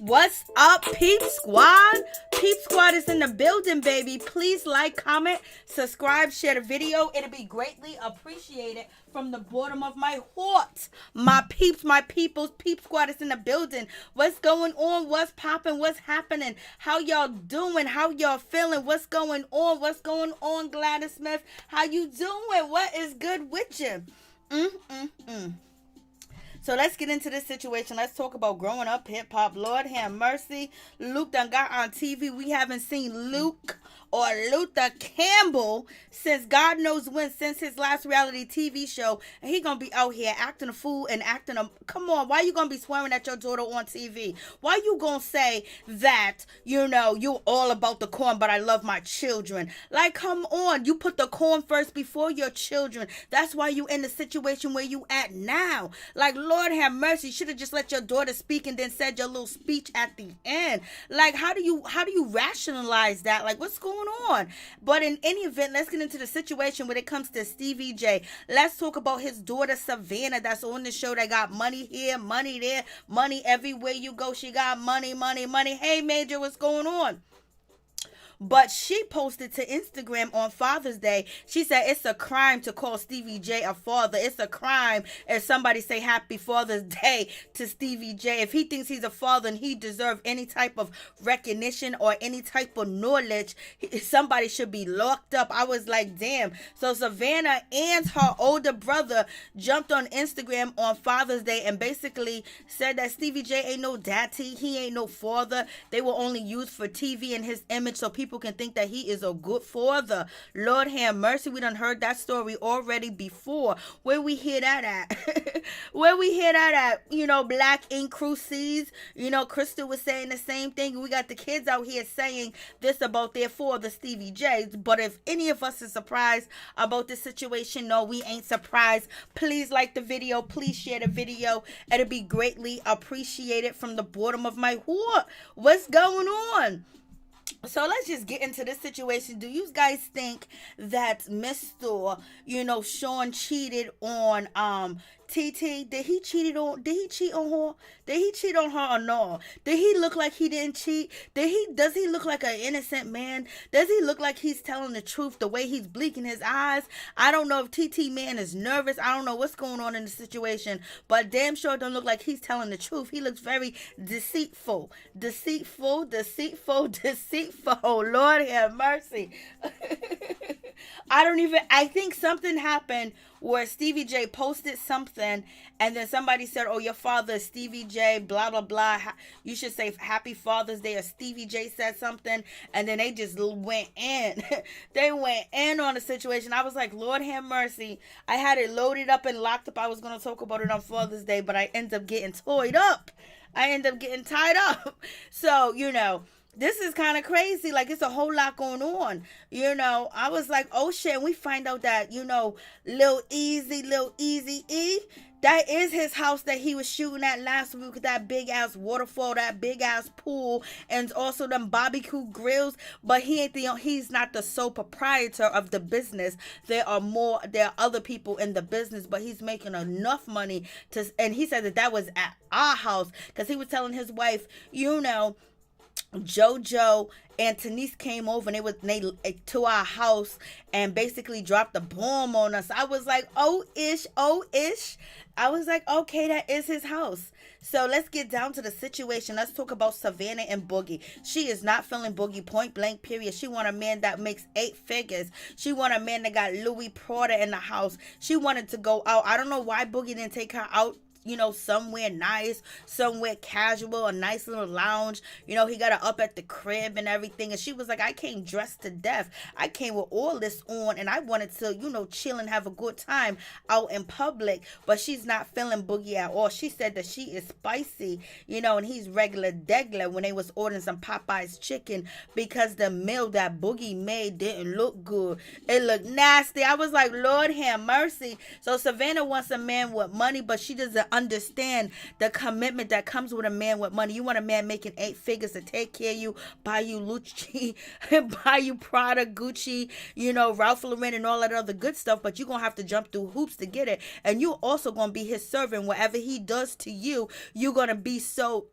What's up, Peep Squad? Peep Squad is in the building, baby. Please like, comment, subscribe, share the video. It'll be greatly appreciated from the bottom of my heart. My peeps, my peoples, Peep Squad is in the building. What's going on? What's popping? What's happening? How y'all doing? How y'all feeling? What's going on? What's going on, Gladys Smith? How you doing? What is good with you? So let's get into this situation. Let's talk about growing up hip-hop. Lord have mercy. Luke done got on TV. We haven't seen Luke or Luther Campbell since God knows when, since his last reality TV show. And he gonna be out here acting a fool and acting a... Come on, why you gonna be swearing at your daughter on TV? Why you gonna say that, you know, you all about the corn, but I love my children? Like, come on. You put the corn first before your children. That's why you in the situation where you at now. Like, Lord have mercy. Should have just let your daughter speak and then said your little speech at the end. Like, how do you rationalize that? Like, what's going on? But in any event, let's get into the situation when it comes to Stevie J. Let's talk about his daughter Savannah that's on the show that got money here, money there, money everywhere you go. She got money, money, money. Hey, Major, what's going on? But she posted to Instagram on Father's Day. She said it's a crime to call Stevie J a father. It's a crime if somebody say Happy Father's Day to Stevie J. If he thinks he's a father and he deserves any type of recognition or any type of knowledge, somebody should be locked up. I was like, damn. So Savannah and her older brother jumped on Instagram on Father's Day and basically said that Stevie J ain't no daddy. He ain't no father. They were only used for TV and his image so people can think that he is a good father. Lord have mercy. We done heard that story already before. Where we hear that at? Where we hear that at? You know, Black Ink Cruises. You know, Crystal was saying the same thing. We got the kids out here saying this about their father, Stevie J. But if any of us is surprised about this situation, no, we ain't surprised. Please like the video. Please share the video. It'll be greatly appreciated from the bottom of my heart. What's going on? So let's just get into this situation. Do you guys think that Mr. Sean cheated on TT? Did he cheat on her? Did he cheat on her or no? Did he look like he didn't cheat? Does he look like an innocent man? Does he look like he's telling the truth the way he's blinking his eyes? I don't know if TT man is nervous. I don't know what's going on in the situation, but damn sure don't look like he's telling the truth. He looks very deceitful. Lord have mercy. I think something happened where Stevie J posted something and then somebody said, oh, your father is Stevie J, blah, blah, blah. You should say Happy Father's Day, or Stevie J said something, and then they just went in. They went in on the situation. I was like, Lord have mercy. I had it loaded up and locked up. I was going to talk about it on Father's Day, but I ended up getting tied up. So, this is kind of crazy. Like, it's a whole lot going on. I was like, oh shit. And we find out that, Lil Eazy-E, that is his house that he was shooting at last week with that big ass waterfall, that big ass pool, and also them barbecue grills. But he's not the sole proprietor of the business. There are other people in the business, but he's making enough money and he said that was at our house because he was telling his wife, Jojo and Denise came over and they to our house and basically dropped a bomb on us. I was like, oh ish. I was like, okay, that is his house. So let's get down to the situation. Let's talk about Savannah and Boogie. She is not feeling Boogie, point blank, period. She want a man that makes 8 figures. She want a man that got Louis Prada in the house. She wanted to go out. I don't know why Boogie didn't take her out somewhere nice, somewhere casual, a nice little lounge. He got her up at the crib and everything. And she was like, I came dressed to death. I came with all this on and I wanted to, chill and have a good time out in public. But she's not feeling Boogie at all. She said that she is spicy, and he's regular degler when they was ordering some Popeye's chicken because the meal that Boogie made didn't look good. It looked nasty. I was like, Lord have mercy. So Savannah wants a man with money, but she doesn't understand the commitment that comes with a man with money. You want a man making 8 figures to take care of you, buy you Lucci, buy you Prada, Gucci, Ralph Lauren and all that other good stuff, but you're going to have to jump through hoops to get it. And you also going to be his servant. Whatever he does to you, you're going to be so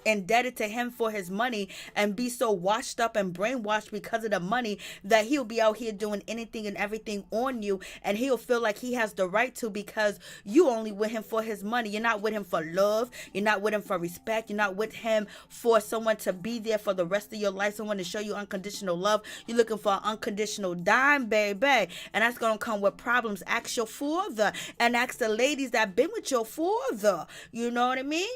indebted to him for his money and be so washed up and brainwashed because of the money that he'll be out here doing anything and everything on you, and he'll feel like he has the right to because you only with him for his money. You're not with him for love. You're not with him for respect. You're not with him for someone to be there for the rest of your life, someone to show you unconditional love. You're looking for an unconditional dime, baby, and that's going to come with problems. Ask your father and ask the ladies that been with your father. You know what I mean?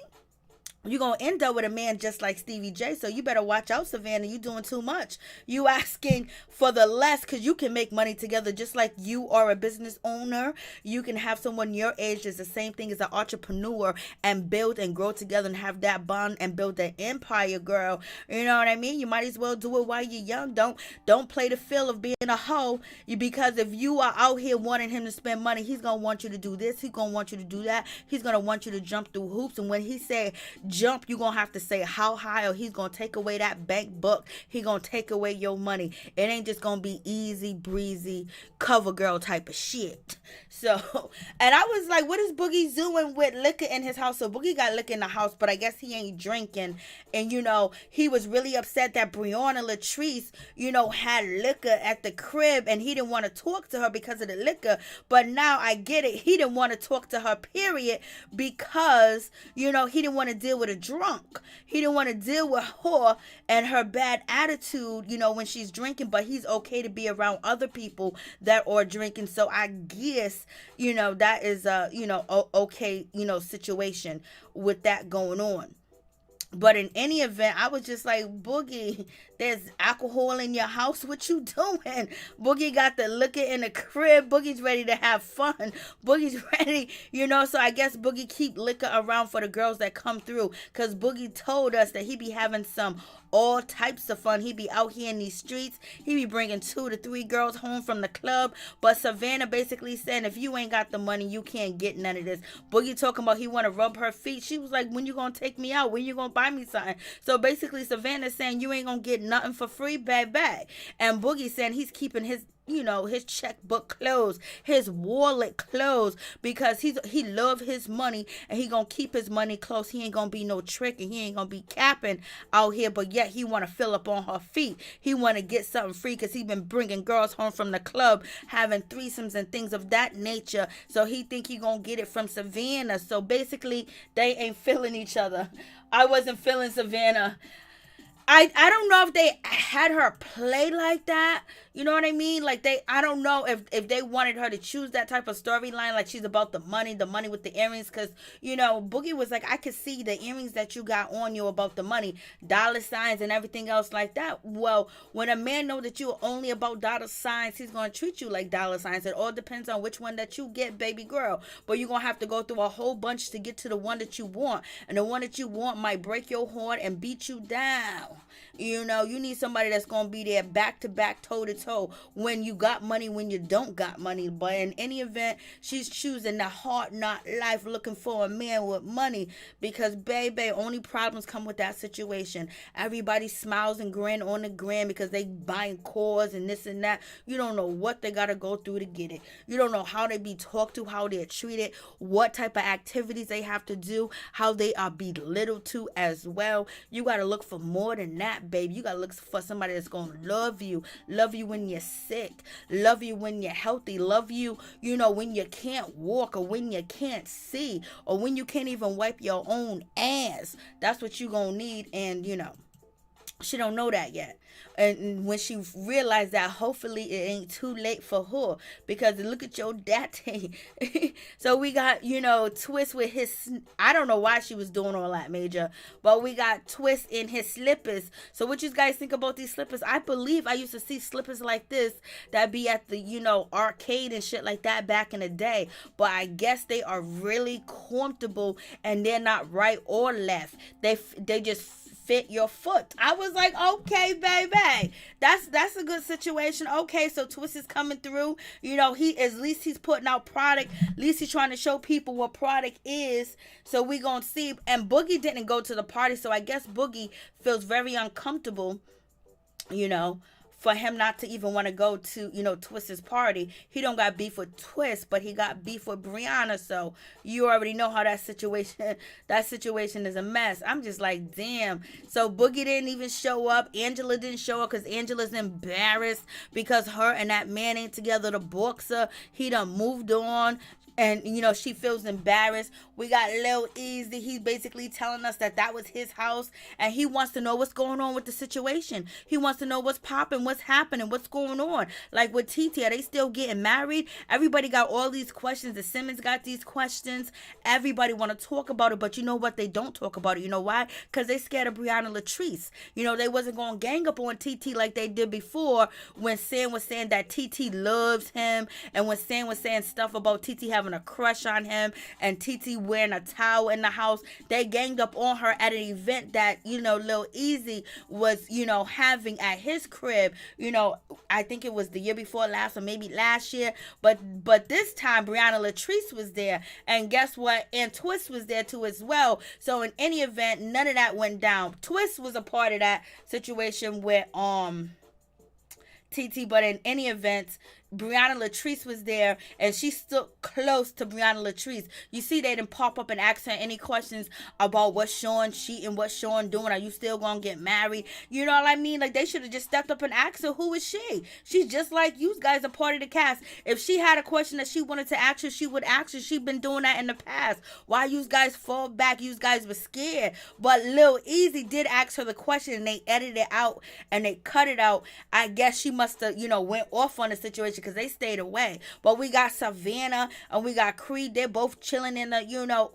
You're going to end up with a man just like Stevie J. So you better watch out, Savannah. You doing too much. You asking for the less because you can make money together just like you are a business owner. You can have someone your age that's the same thing as an entrepreneur and build and grow together and have that bond and build that empire, girl. You know what I mean? You might as well do it while you're young. Don't play the feel of being a hoe, because if you are out here wanting him to spend money, he's going to want you to do this. He's going to want you to do that. He's going to want you to jump through hoops. And when he say jump, you're gonna have to say how high, or he's gonna take away that bank book. He gonna take away your money. It ain't just gonna be easy breezy cover girl type of shit. So, and I was like, what is Boogie doing with liquor in his house? So Boogie got liquor in the house, but I guess he ain't drinking. And he was really upset that Briana Latrise had liquor at the crib, and he didn't want to talk to her because of the liquor. But now I get it. He didn't want to talk to her, period, because he didn't want to deal with a drunk. He didn't want to deal with her and her bad attitude, when she's drinking, but he's okay to be around other people that are drinking. So I guess, that is a, okay, situation with that going on. But in any event, I was just like, Boogie, there's alcohol in your house. What you doing? Boogie got the liquor in the crib. Boogie's ready to have fun. Boogie's ready, So I guess Boogie keep liquor around for the girls that come through. Because Boogie told us that he be having all types of fun. He be out here in these streets. He be bringing 2 to 3 girls home from the club. But Savannah basically said, if you ain't got the money, you can't get none of this. Boogie talking about he want to rub her feet. She was like, when you gonna take me out? When you gonna buy me something? So basically Savannah saying, you ain't gonna get nothing for free, baby. And Boogie saying he's keeping his his checkbook closed, his wallet closed, because he love his money, and he gonna keep his money close. He ain't gonna be no trick, and he ain't gonna be capping out here, but yet he want to fill up on her feet. He want to get something free because he been bringing girls home from the club, having threesomes and things of that nature. So he think he gonna get it from Savannah. So basically they ain't feeling each other. I wasn't feeling Savannah. I don't know if they had her play like that. You know what I mean? Like I don't know if they wanted her to choose that type of storyline, like she's about the money with the earrings. Because, Boogie was like, I could see the earrings that you got on you about the money, dollar signs and everything else like that. Well, when a man know that you're only about dollar signs, he's going to treat you like dollar signs. It all depends on which one that you get, baby girl. But you're going to have to go through a whole bunch to get to the one that you want. And the one that you want might break your heart and beat you down. You need somebody that's going to be there back to back, toe to toe, when you got money, when you don't got money. But in any event, she's choosing the hard knot life, looking for a man with money, because baby, only problems come with that situation. Everybody smiles and grin on the gram because they buying cars and this and that. You don't know what they got to go through to get it. You don't know how they be talked to, how they're treated, what type of activities they have to do, how they are belittled to as well. You got to look for more than that, baby. You gotta look for somebody that's gonna love you when you're sick, love you when you're healthy, love you, when you can't walk, or when you can't see, or when you can't even wipe your own ass. That's what you gonna need. And She don't know that yet. And when she realized that, hopefully it ain't too late for her, because look at your daddy. So we got, Twist with his, I don't know why she was doing all that, Major, but we got Twist in his slippers. So what you guys think about these slippers? I believe I used to see slippers like this that be at the, arcade and shit like that back in the day, but I guess they are really comfortable and they're not right or left. They just fit your foot. I was like, okay, baby, that's a good situation. Okay, so Twist is coming through. He, at least he's putting out product. At least he's trying to show people what product is. So we gonna see. And Boogie didn't go to the party, so I guess Boogie feels very uncomfortable, for him not to even want to go to, Twist's party. He don't got beef with Twist, but he got beef with Briana. So you already know how that situation is a mess. I'm just like, damn. So Boogie didn't even show up. Angela didn't show up because Angela's embarrassed because her and that man ain't together. The boxer, he done moved on. And, she feels embarrassed. We got Lil Eazy. He's basically telling us that was his house. And he wants to know what's going on with the situation. He wants to know what's popping, what's happening, what's going on. Like with Titi, are they still getting married? Everybody got all these questions. The Simmons got these questions. Everybody want to talk about it. But you know what? They don't talk about it. You know why? Because they scared of Briana Latrise. They wasn't going to gang up on Titi like they did before when Sam was saying that Titi loves him. And when Sam was saying stuff about Titi having a crush on him and Titi wearing a towel in the house. They ganged up on her at an event that, Lil Eazy was, having at his crib. I think it was the year before last or maybe last year. But this time Briana Latrise was there. And guess what? And Twist was there too as well. So in any event, none of that went down. Twist was a part of that situation with TT, but in any event, Briana Latrise was there, and she's still close to Briana Latrise. You see, they didn't pop up and ask her any questions about what Sean cheating, what Sean doing. Are you still gonna get married? You know what I mean? Like, they should have just stepped up and asked her, who is she? She's just like you guys, a part of the cast. If she had a question that she wanted to ask her, she would ask her. She's been doing that in the past. Why you guys fall back? You guys were scared. But Lil Eazy did ask her the question, and they edited it out and they cut it out. I guess she must have, went off on the situation because they stayed away. But we got Savannah and we got Creed. They're both chilling in the,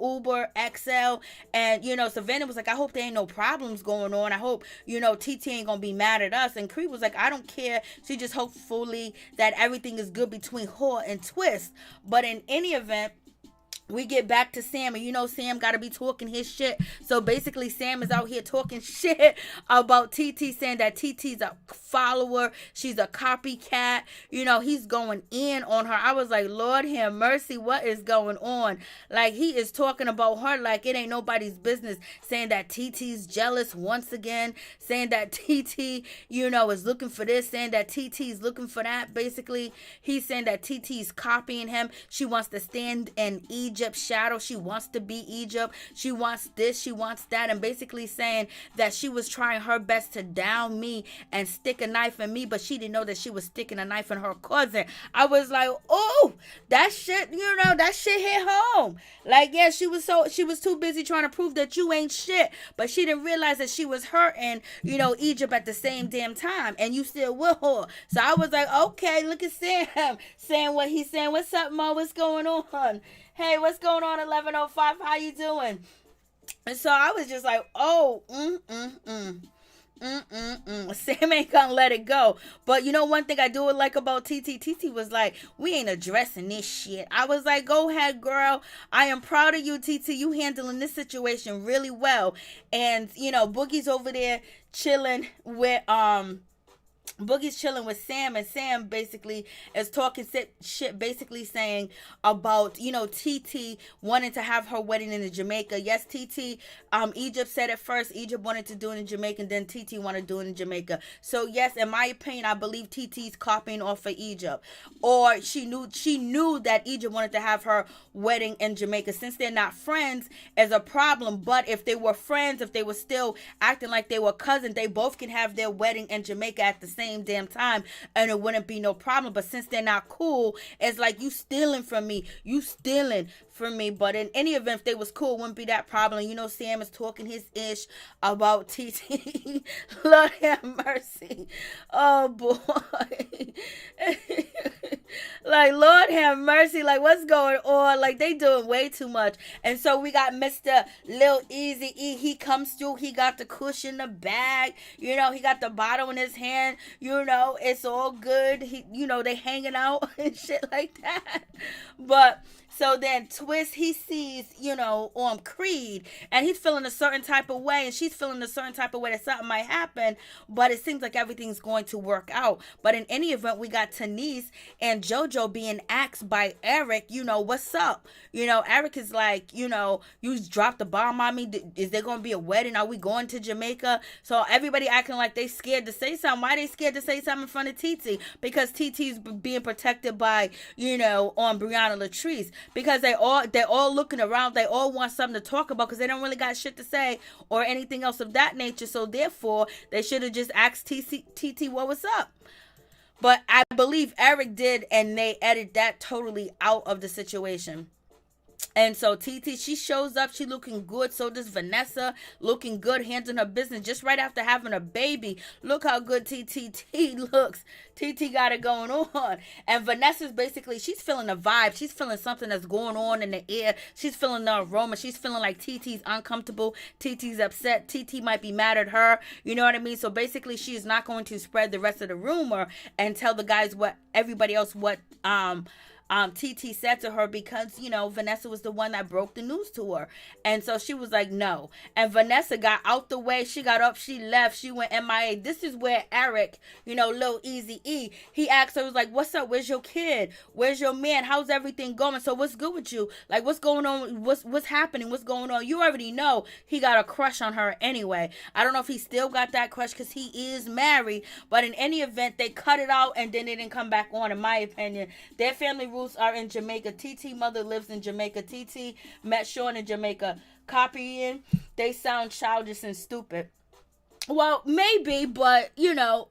Uber XL. And, Savannah was like, I hope there ain't no problems going on. I hope, TT ain't gonna be mad at us. And Creed was like, I don't care. She just hopefully that everything is good between her and Twist. But in any event, we get back to Sam, and Sam got to be talking his shit. So basically, Sam is out here talking shit about TT, saying that TT's a follower. She's a copycat. He's going in on her. I was like, Lord have mercy, what is going on? Like, he is talking about her like it ain't nobody's business, saying that TT's jealous once again, saying that TT, is looking for this, saying that TT's looking for that. Basically, he's saying that TT's copying him. She wants to stand in Egypt's shadow. She wants to be Egypt. She wants this. She wants that. And basically saying that she was trying her best to down me and stick a knife in me, but she didn't know that she was sticking a knife in her cousin. I was like, oh, that shit, that shit hit home. Like, yeah, she was too busy trying to prove that you ain't shit, but she didn't realize that she was hurting, Egypt at the same damn time, and you still with her. So I was like, okay, look at Sam saying what he's saying. What's up, Mo? What's going on? Hey, what's going on, 1105? How you doing? And so I was just like, oh, Sam ain't gonna let it go. But one thing I do like about TT was like, we ain't addressing this shit. I was like, go ahead, girl. I am proud of you, TT. You handling this situation really well. And, Boogie's over there chilling with, Boogie's chilling with Sam, and Sam basically is talking shit, basically saying about, TT wanting to have her wedding in Jamaica. Yes, TT, Egypt said it first. Egypt wanted to do it in Jamaica, and then TT wanted to do it in Jamaica. So yes, in my opinion, I believe TT's copying off of Egypt, or she knew that Egypt wanted to have her wedding in Jamaica. Since they're not friends, is a problem. But if they were friends, if they were still acting like they were cousins, they both can have their wedding in Jamaica at the same damn time and it wouldn't be no problem. But since they're not cool, it's like you stealing from me. You stealing from me. But in any event, if they was cool, it wouldn't be that problem. You know, Sam is talking his ish about TT. Lord have mercy. Oh boy. Like, Lord have mercy. Like, what's going on? Like, they doing way too much. And so we got Mr. Lil Eazy-E. He comes through. He got the cushion in the bag. You know, he got the bottle in his hand. You know, it's all good. He, you know, they hanging out and shit like that. But so then Twist, he sees, you know, Creed, and he's feeling a certain type of way, and she's feeling a certain type of way that something might happen, but it seems like everything's going to work out. But in any event, we got Tanise and Jojo being asked by Eric, you know, what's up? You know, Eric is like, you know, you dropped the bomb on me. Is there going to be a wedding? Are we going to Jamaica? So everybody acting like they scared to say something. Why they scared to say something in front of TT? Because TT's being protected by, you know, Briana Latrise. Because they're all looking around. They all want something to talk about because they don't really got shit to say or anything else of that nature. So therefore, they should have just asked TT what was up. But I believe Eric did, and they edited that totally out of the situation. And so TT, she shows up, she looking good. So does Vanessa, looking good, handling her business just right after having a baby. Look how good TT looks. TT got it going on. And Vanessa's basically, she's feeling a vibe. She's feeling something that's going on in the air. She's feeling the aroma. She's feeling like TT's uncomfortable. TT's upset. TT might be mad at her. You know what I mean? So basically, she is not going to spread the rest of the rumor and tell the guys what everybody else TT said to her, because, you know, Vanessa was the one that broke the news to her. And so she was like, no. And Vanessa got out the way. She got up. She left. She went MIA. This is where Eric, you know, Lil Eazy-E, he asked her, was like, what's up? Where's your kid? Where's your man? How's everything going? So what's good with you? Like, what's going on? What's happening? What's going on? You already know he got a crush on her anyway. I don't know if he still got that crush because he is married. But in any event, they cut it out and then they didn't come back on, in my opinion. Their family rules are in Jamaica. TT mother lives in Jamaica. TT met Sean in Jamaica. Copying, they sound childish and stupid. Well, maybe, but you know,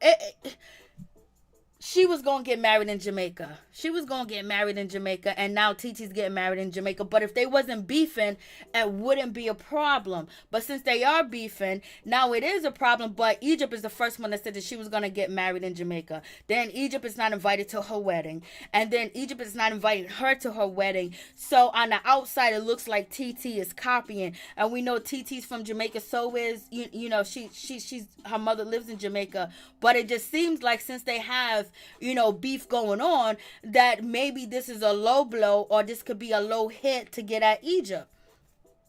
she was gonna get married in Jamaica. She was gonna get married in Jamaica, and now TT's getting married in Jamaica. But if they wasn't beefing, it wouldn't be a problem. But since they are beefing, now it is a problem. But Egypt is the first one that said that she was gonna get married in Jamaica. Then Egypt is not invited to her wedding, and then Egypt is not inviting her to her wedding. So on the outside, it looks like TT is copying, and we know TT's from Jamaica. So is you know she's her mother lives in Jamaica. But it just seems like since they have, you know, beef going on, that maybe this is a low blow or this could be a low hit to get at Egypt.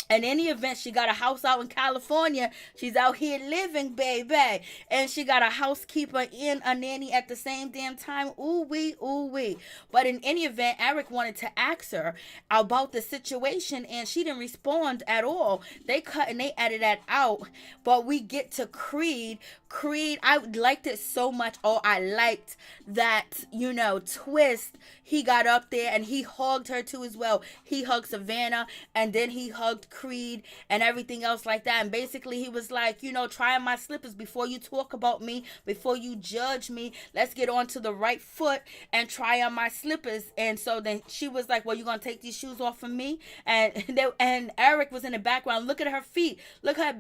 In any event, she got a house out in California. She's out here living, baby. And she got a housekeeper and a nanny at the same damn time. Ooh-wee, ooh-wee. But in any event, Eric wanted to ask her about the situation, and she didn't respond at all. They cut and they edited that out. But we get to Creed. Creed, I liked it so much. Oh, I liked that, you know, Twist, he got up there and he hugged her too as well. He hugged Savannah, and then he hugged Creed and everything else like that. And basically he was like, you know, try on my slippers before you talk about me, before you judge me. Let's get on to the right foot and try on my slippers. And so then she was like, well, you gonna take these shoes off of me? And Eric was in the background. Look at her feet. Look at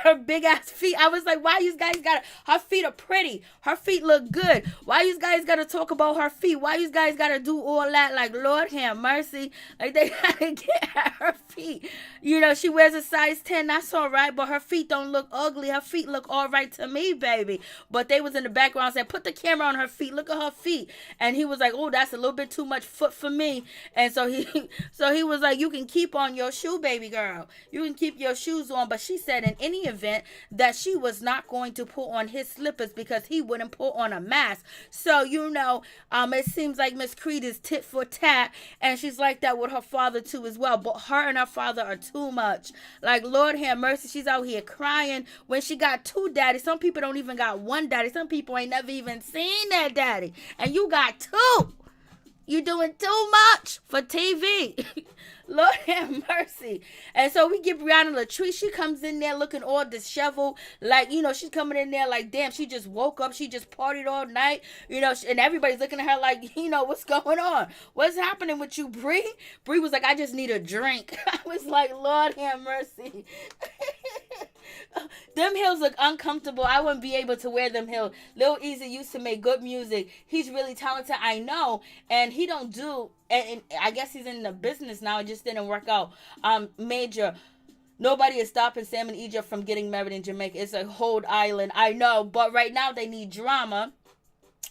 her big ass feet. I was like, why you guys got her feet are pretty. Her feet look good. Why you guys gotta talk about her feet? Why you guys gotta do all that? Like, Lord have mercy. Like, they gotta get at her feet. You know, she wears a size 10. That's all right. But her feet don't look ugly. Her feet look all right to me, baby. But they was in the background saying, put the camera on her feet. Look at her feet. And he was like, oh, that's a little bit too much foot for me. And so he was like, you can keep on your shoe, baby girl. You can keep your shoes on. But she said in any event that she was not going to put on his slippers because he wouldn't put on a mask. So, you know, it seems like Miss Creed is tit for tat. And she's like that with her father too as well. But her and her father are too much. Like, Lord have mercy, she's out here crying when she got two daddies. Some people don't even got one daddy. Some people ain't never even seen their daddy. And you got two. You doing too much for TV. Lord have mercy. And so we get Briana Latrise. She comes in there looking all disheveled. Like, she's coming in there like, damn, she just woke up. She just partied all night. And everybody's looking at her like, what's going on? What's happening with you, Brie? Brie was like, I just need a drink. I was like, Lord have mercy. Them heels look uncomfortable. I wouldn't be able to wear them heels. Lil Eazy used to make good music. He's really talented, I know. And he don't do, and I guess he's in the business now. It just didn't work out. Major. Nobody is stopping Sam and Egypt from getting married in Jamaica. It's a whole island, I know. But right now they need drama.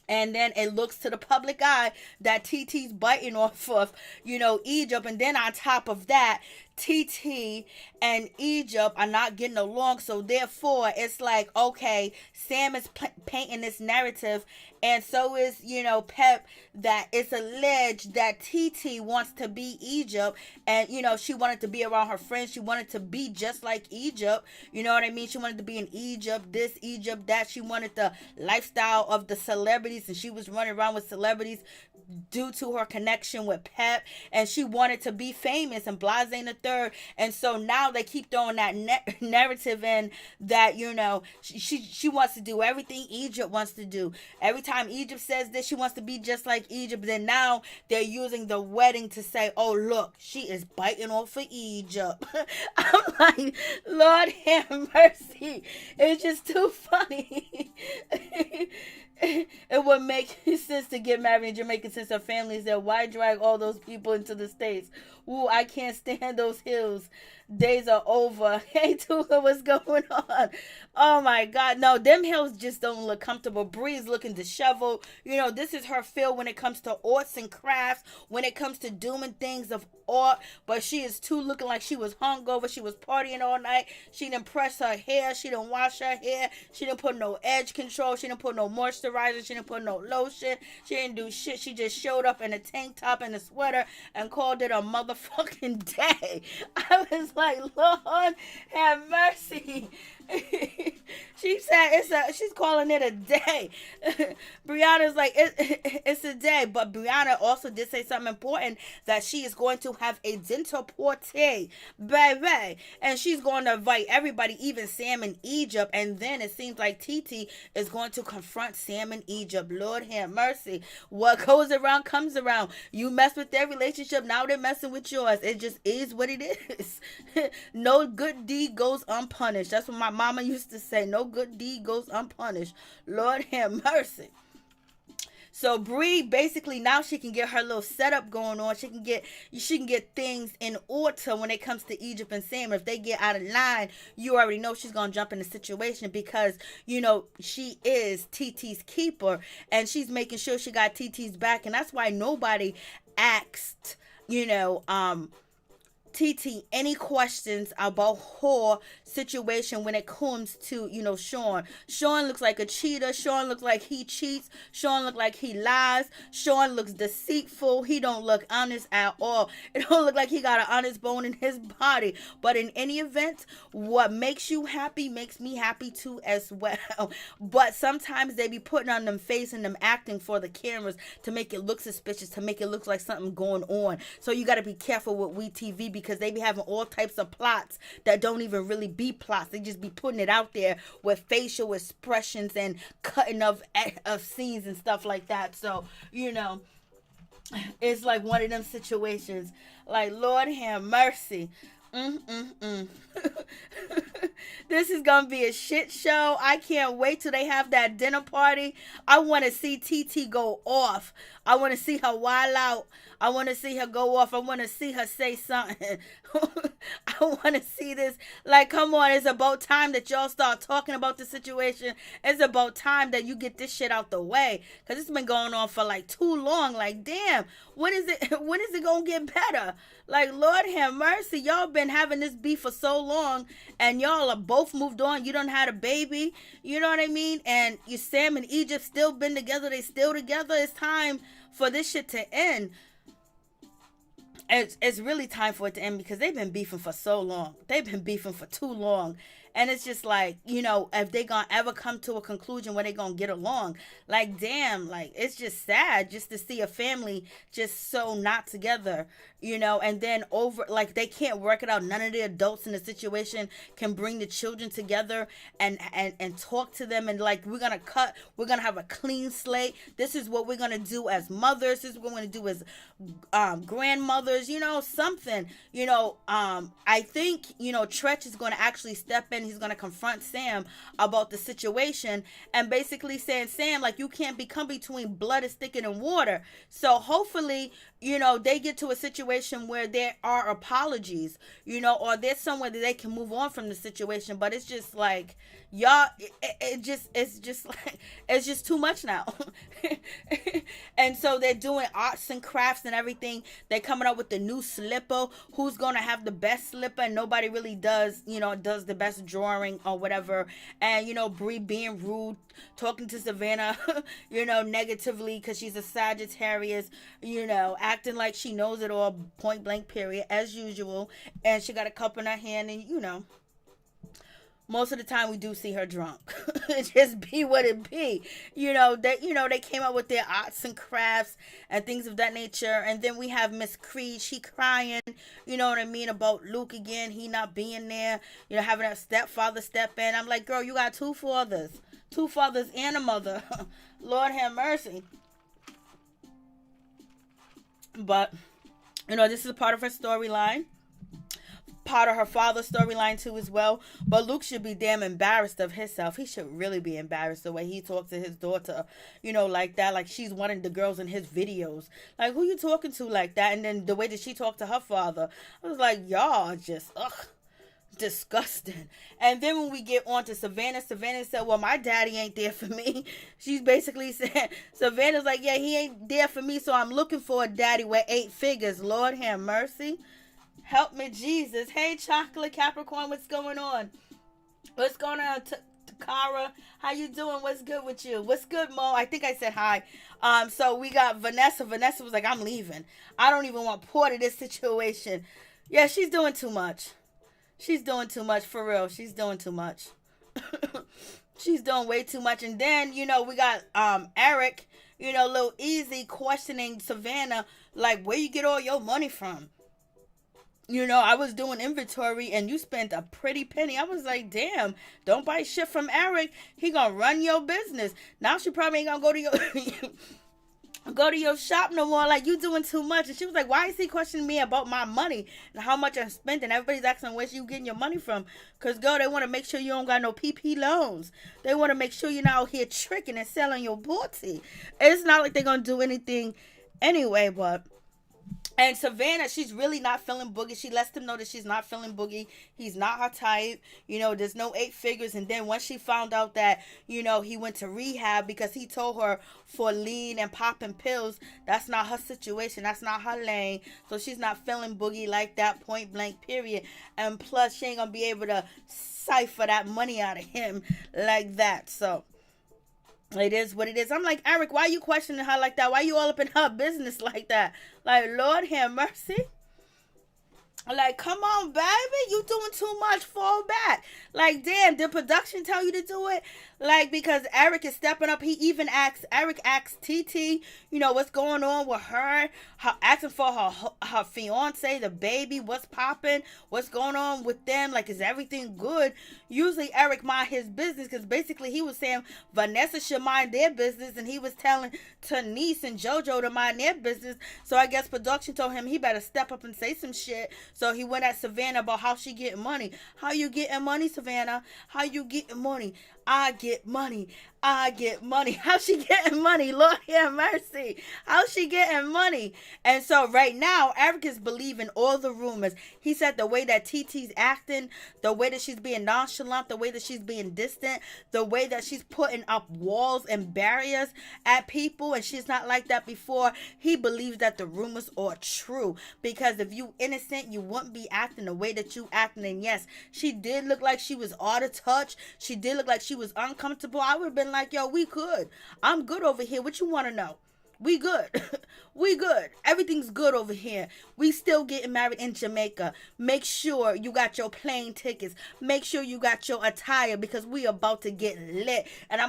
And then it looks to the public eye that TT's biting off of, Egypt. And then on top of that, TT and Egypt are not getting along. So therefore, it's like, okay, Sam is painting this narrative. And so is, Pep, that it's alleged that TT wants to be Egypt. And, she wanted to be around her friends. She wanted to be just like Egypt. You know what I mean? She wanted to be in Egypt, this, Egypt, that. She wanted the lifestyle of the celebrities. And she was running around with celebrities due to her connection with Pep, and she wanted to be famous and blase in the third. And so now they keep throwing that narrative in that, she wants to do everything Egypt wants to do. Every time Egypt says this, she wants to be just like Egypt. Then now they're using the wedding to say, oh, look, she is biting off of Egypt. I'm like, Lord have mercy. It's just too funny. It would make sense to get married in Jamaica since her family is there. Why drag all those people into the States? Ooh, I can't stand those hills. Days are over. Hey, Tuka, what's going on? Oh, my God. No, them hills just don't look comfortable. Bree's looking disheveled. This is her feel when it comes to arts and crafts, when it comes to doing things of art. But she is too looking like she was hungover. She was partying all night. She didn't press her hair. She didn't wash her hair. She didn't put no edge control. She didn't put no moisturizer. She didn't put no lotion. She didn't do shit. She just showed up in a tank top and a sweater and called it a motherfucking day. I was like, Lord have mercy. She said she's calling it a day. Brianna's like, it's a day. But Briana also did say something important, that she is going to have a dinner party, baby. And she's going to invite everybody, even Sam in Egypt. And then it seems like TT is going to confront Sam in Egypt. Lord have mercy. What goes around comes around. You mess with their relationship, now they're messing with yours. It just is what it is. No good deed goes unpunished. That's what my mama used to say. No good deed goes unpunished. Lord have mercy. So Bree, basically now she can get her little setup going on. She can get things in order when it comes to Egypt and Sam. If they get out of line, you already know she's gonna jump in the situation, because she is TT's keeper, and she's making sure she got TT's back. And that's why nobody asked TT any questions about her situation when it comes to, Sean. Sean looks like a cheater. Sean looks like he cheats. Sean looks like he lies. Sean looks deceitful. He don't look honest at all. It don't look like he got an honest bone in his body. But in any event, what makes you happy makes me happy too as well. But sometimes they be putting on them face and them acting for the cameras to make it look suspicious, to make it look like something going on. So you got to be careful with WeTV, because they be having all types of plots that don't even really be plots. They just be putting it out there with facial expressions and cutting of scenes and stuff like that. So, it's like one of them situations. Like, Lord have mercy. This is gonna be a shit show. I can't wait till they have that dinner party. I want to see TT go off. I want to see her wild out. I want to see her go off. I want to see her say something. I want to see this. Like, come on. It's about time that y'all start talking about the situation. It's about time that you get this shit out the way, because it's been going on for like too long. Like, damn, when is it going to get better? Like, Lord have mercy. Y'all been having this beef for so long, and y'all are both moved on. You done had a baby. You know what I mean? And you, Sam and Egypt, still been together. They still together. It's time for this shit to end. It's really time for it to end, because they've been beefing for so long. They've been beefing for too long. And it's just like, if they gonna ever come to a conclusion where they gonna get along. Like, damn, like, it's just sad just to see a family just so not together, and then over, like, they can't work it out. None of the adults in the situation can bring the children together and talk to them, and like, we're gonna have a clean slate. This is what we're gonna do as mothers. This is what we're gonna do as grandmothers, something. I think, Tretch is gonna actually step in. He's gonna confront Sam about the situation and basically saying, Sam, like, you can't become between blood is thicker than water. So hopefully, they get to a situation where there are apologies, or there's somewhere that they can move on from the situation. But it's just like, y'all, it's just too much now. And so they're doing arts and crafts and everything. They're coming up with the new slipper. Who's gonna have the best slipper? And nobody really does the best drawing or whatever. And Bree being rude, talking to Savannah, negatively because she's a Sagittarius, acting like she knows it all, point blank period, as usual. And she got a cup in her hand, and most of the time we do see her drunk. It just be what it be. They came up with their arts and crafts and things of that nature. And then we have Miss Creed. She crying, what I mean, about Luke again. He not being there, having a stepfather step in. I'm like, girl, you got two fathers and a mother. Lord have mercy. But, this is a part of her storyline. Part of her father's storyline too as well. But Luke should be damn embarrassed of himself. He should really be embarrassed the way he talks to his daughter, like that, like she's one of the girls in his videos. Like, who you talking to like that? And then the way that she talked to her father, I was like, y'all just disgusting. And then when we get on to Savannah said, well, my daddy ain't there for me. She's basically saying, Savannah's like, yeah, he ain't there for me, so I'm looking for a daddy with 8 figures. Lord have mercy. Help me, Jesus. Hey, Chocolate Capricorn, what's going on? What's going on, Tahira? How you doing? What's good with you? What's good, Mo? I think I said hi. So we got Vanessa. Vanessa was like, I'm leaving. I don't even want part of this situation. Yeah, she's doing too much. She's doing too much, for real. She's doing too much. She's doing way too much. And then, we got Eric, Lil Eazy questioning Savannah, like, where you get all your money from? I was doing inventory and you spent a pretty penny. I was like, damn, don't buy shit from Eric. He gonna run your business. Now she probably ain't gonna go to your shop no more. Like, you doing too much. And she was like, why is he questioning me about my money and how much I spent? And everybody's asking where you getting your money from. Because, girl, they want to make sure you don't got no PP loans. They want to make sure you're not out here tricking and selling your booty. It's not like they're going to do anything anyway, but... And Savannah, she's really not feeling Boogie. She lets them know that she's not feeling Boogie. He's not her type. There's no 8 figures. And then once she found out that, he went to rehab because he told her for lean and popping pills, that's not her situation. That's not her lane. So she's not feeling Boogie like that, point blank, period. And plus, she ain't going to be able to cipher that money out of him like that. So... it is what it is. I'm like, Eric, why are you questioning her like that? Why are you all up in her business like that? Like, Lord have mercy. Like, come on, baby. You doing too much. Fall back. Like, damn, did production tell you to do it? Like, because Eric is stepping up. Eric asks TT, what's going on with her asking for her fiance, the baby, what's popping, what's going on with them, like, is everything good? Usually Eric mind his business, because basically he was saying Vanessa should mind their business, and he was telling Tanice and Jojo to mind their business. So I guess production told him he better step up and say some shit. So he went at Savannah about how she getting money. How you getting money, Savannah? How you getting money? I get money. I get money. How she getting money? Lord have mercy. How she getting money? And so right now, Eric is believing all the rumors. He said the way that TT's acting, the way that she's being nonchalant, the way that she's being distant, the way that she's putting up walls and barriers at people, and she's not like that before. He believes that the rumors are true. Because if you innocent, you wouldn't be acting the way that you acting. And yes, she did look like she was out of touch. She did look like she was uncomfortable. I would have been like, yo, we good. I'm good over here. What you want to know? We good. We good. Everything's good over here. We still getting married in Jamaica. Make sure you got your plane tickets. Make sure you got your attire because we about to get lit. And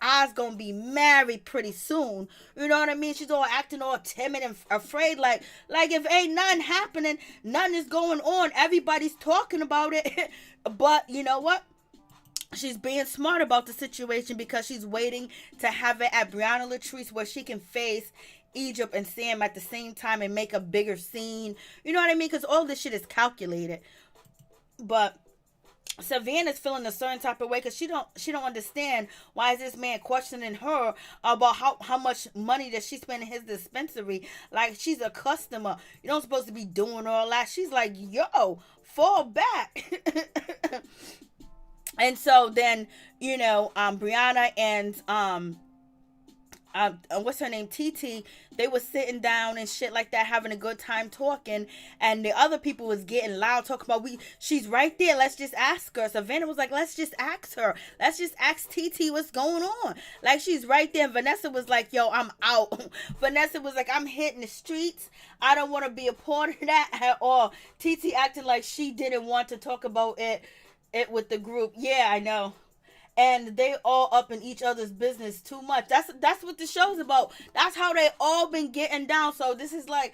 I's gonna be married pretty soon. You know what I mean? She's all acting all timid and afraid. Like if ain't nothing happening, nothing is going on. Everybody's talking about it. But you know what? She's being smart about the situation because she's waiting to have it at Briana Latrise where she can face Egypt and Sam at the same time and make a bigger scene. You know what I mean? Because all this shit is calculated. But Savannah's feeling a certain type of way because she don't understand why is this man questioning her about how much money that she spent in his dispensary. Like, she's a customer. You don't supposed to be doing all that. She's like, yo, fall back. And so then, you know, Briana and what's her name, TeeTee, they were sitting down and shit like that, having a good time talking, and the other people was getting loud, talking about she's right there, let's just ask her. Savannah was like, let's just ask her, let's just ask TeeTee what's going on, like she's right there. And Vanessa was like, yo, I'm out. Vanessa was like, I'm hitting the streets, I don't want to be a part of that at all. TeeTee acting like she didn't want to talk about it with the group. Yeah, I know. And they all up in each other's business too much. That's what the show's about. That's how they all been getting down. So this is why